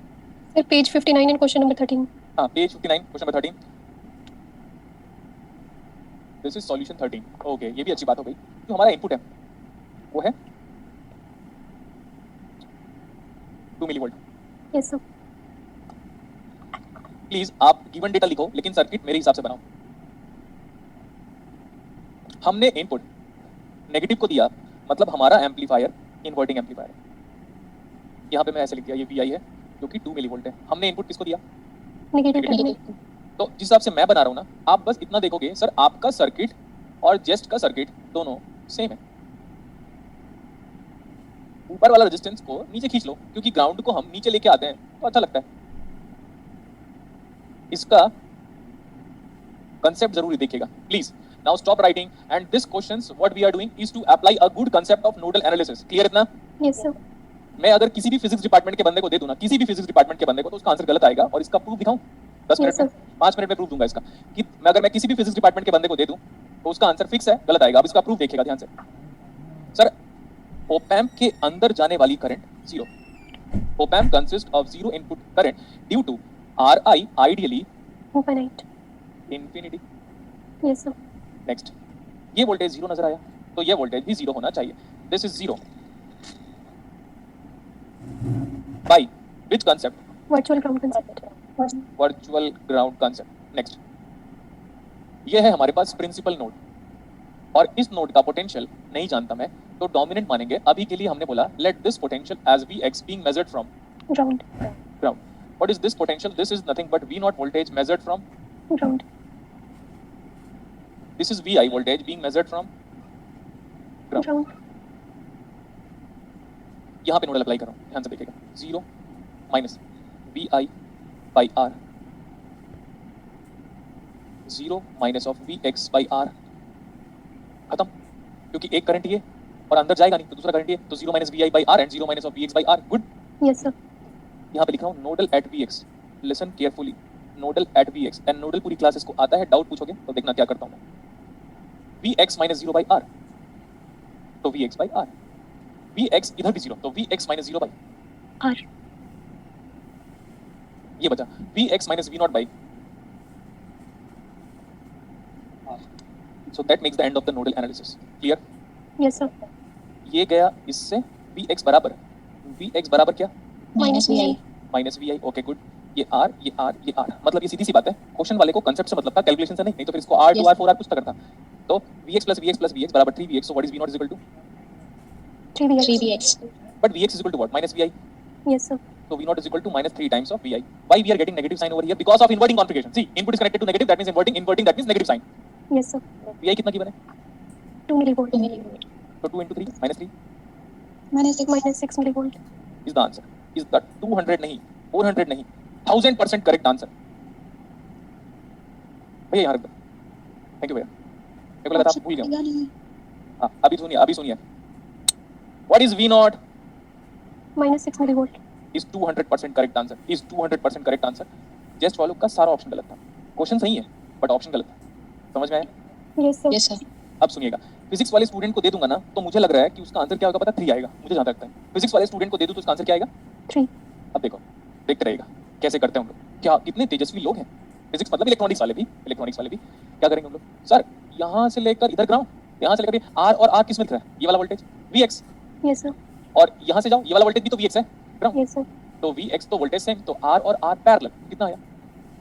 Sir page 59 and question number 13 हाँ page 59 question number 13। This is solution 13. Okay, ये भी अच्छी बात हो गई. जो हमारा इनपुट है वो है 2 मिलीवोल्ट. Yes, sir. प्लीज आप गिवन डेटा लिखो, लेकिन सर्किट मेरे हिसाब से बनाओ. हमने इनपुट नेगेटिव को दिया, मतलब हमारा एम्पलीफायर इन्वर्टिंग एम्पलीफायर है. यहाँ पे मैं ऐसे लिख दिया, ये VI है जो कि 2 मिलीवोल्ट है. हमने इनपुट किसको दिया? Negative. Negative. तो जिस हिसाब से मैं बना रहा हूँ ना, आप बस इतना देखोगे सर, आपका सर्किट और जेस्ट का सर्किट दोनों सेम है. ऊपर वाला रेजिस्टेंस को नीचे खींच लो, क्योंकि ग्राउंड को हम नीचे लेके आते हैं तो अच्छा लगता है. इसका कंसेप्ट जरूर देखिएगा please. Now stop writing and this questions what we are doing is to apply a good concept of nodal analysis. Clear इतना? Yes, sir. मैं अगर किसी भी फिजिक्स डिपार्टमेंट के बंदे को दे दूं ना, किसी भी फिजिक्स डिपार्टमेंट के बंदे को, तो उसका आंसर गलत आएगा. और इसका प्रूफ दिखाऊं 10 मिनट Yes, में, 5 मिनट में प्रूफ दूंगा इसका. कि अगर मैं किसी भी फिजिक्स डिपार्टमेंट के बंदे को दे दूं तो उसका आंसर फिक्स है, गलत आएगा. अब इसका प्रूफ देखिएगा ध्यान से. सर, ओपैम्प के अंदर जाने वाली current zero. Op amp consist of zero input current due to RI ideally Infinite. Infinity. Yes, sir. Next, ये वोल्टेज जीरो नजर आया, तो ये वोल्टेज भी जीरो होना चाहिए. This is zero by which concept? Virtual ground concept. Virtual ground concept. Next, ये है हमारे पास प्रिंसिपल नोड, और इस नोड का पोटेंशियल नहीं जानता मैं, तो डोमिनेंट मानेंगे. अभी के लिए हमने बोला let this potential as Vx being measured from Ground. Ground. What is this potential? This is nothing but V0 voltage measured from. Ground. This is VI voltage being measured from. Ground. यहाँ पे नोडल अप्लाई कर रहा हूँ, ध्यान से देखिएगा. 0 minus VI by R, 0 minus of Vx by R. खत्म, क्योंकि एक करंट ये और अंदर जाएगा नहीं, तो दूसरा करंट ये, तो 0 minus VI by R and 0 minus of Vx by R. Good. Yes, sir. यहाँ पे लिख रहा हूँ nodal at Vx. Listen carefully, nodal at Vx. And nodal पूरी क्लासेस को आता है, डाउट पूछोगे तो देखना क्या करता हूँ मैं. Vx माइनस 0 by R, तो Vx by R. Vx इधर भी 0, तो Vx माइनस 0 by R. ये बचा Vx minus V0 by. So that makes the end of the nodal analysis. Clear? Yes, sir. ये गया इससे. Vx बराबर क्या? Minus VI. Minus VI. Okay good. ये R, ये R, ये R. मतलब ये सीधी सी बात है. क्वेश्चन वाले को कंसेप्ट से मतलब था, कैलकुलेशन से नहीं तो फिर इसको R 2 R 4 R कुछ करता. तो Vx plus Vx plus Vx बराबर 3Vx. So what is V0 is equal to? 3Vx. 3VX. But Vx is equal to what? Minus Vi. Yes, sir. So V0 is equal to minus 3 times of Vi. Why we are getting negative sign over here? Because of inverting configuration. See, input is connected to negative, that means inverting, that means negative sign. Yes, sir. Vi कितना गिवन है? 2 millivolt. 2 millivolt. So 2 into 3 minus 3 Minus 6. Minus 6 millivolt. is the answer. Is the 200 नहीं, 400 नहीं, 1000% correct answer. भैया यहाँ रख दो. Thank you भैया. मेरे को लगा था आप भूल गए. हाँ, अभी सुनिए. What is V0? Minus 6 millivolt. Is 200% correct answer. Is 200% correct answer. Just वालों का सारा ऑप्शन गलत था. क्वेश्चन सही है, बट ऑप्शन गलत था. समझ में आया? Yes, sir. Yes, sir. अब सुनिएगा, फिजिक्स वाले स्टूडेंट को दे दूंगा ना, तो मुझे लग रहा है कि उसका आंसर क्या होगा पता? 3 आएगा. मुझे जहाँ तक लगता है फिजिक्स वाले स्टूडेंट को दे दूं तो उसका आंसर क्या आएगा? 3. अब देखो, देखते रहेगा कैसे करते हैं हम लोग. क्या कितने तेजस्वी लोग हैं. फिजिक्स मतलब इलेक्ट्रॉनिक्स वाले भी क्या करेंगे हम लोग? सर यहाँ से लेकर इधर ग्राउंड, यहाँ से लेकर R और R किस में लिख रहा है? ये वाला वोल्टेज Vx. Yes, sir. और यहाँ से जाओ, ये वाला वोल्टेज भी तो Vx है. ग्राउंड. Yes, sir. तो Vx तो वोल्टेज सेम, तो R और R पैरेलल. कितना आया?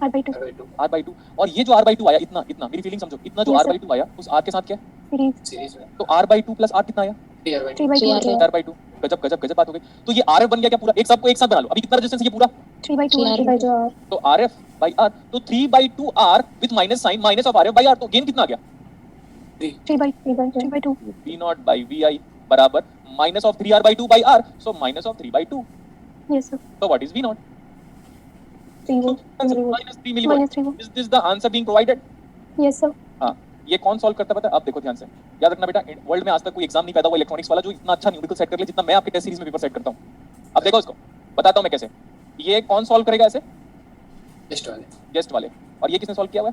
R/2. R/2. और ये जो R/2 आया, इतना मेरी फीलिंग समझो, इतना जो Yes, sir. R/2 आया उस R के साथ क्या है? Series. सीरीज में तो R/2 प्लस R कितना आया? 3/2. R/2. गजब बात हो गई. तो ये RF बन गया क्या पूरा? एक सबको एक साथ बना लो. अभी कितना रेजिस्टेंस है ये पूरा? 3/2. 3/2. तो RF by R, तो 3/2 R with minus sign, minus of RF by R. तो गेन कितना आ गया? 3/2. V0 by Vi बराबर minus of 3R/2 by R. So minus of 3/2. Yes, sir. So what is V0? 3 volt. Minus 3 millivolt. Minus 3 volt. Is this the answer being provided? Yes, sir. हाँ, ये कौन सॉल्व करता है पता है? अब देखो ध्यान से, याद रखना बेटा, वर्ल्ड में आज तक कोई एग्जाम नहीं पैदा हुआ इलेक्ट्रॉनिक्स वाला जो इतना अच्छा न्यूमेरिकल सेट कर ले जितना मैं आपके टेस्ट सीरीज में पेपर सेट करता हूँ. अब देखो इसको बताता हूँ मैं कैसे. ये कौन सॉल्व करेगा ऐसे? टेस्ट वाले जेस्ट वाले. और ये किसने सॉल्व किया हुआ है?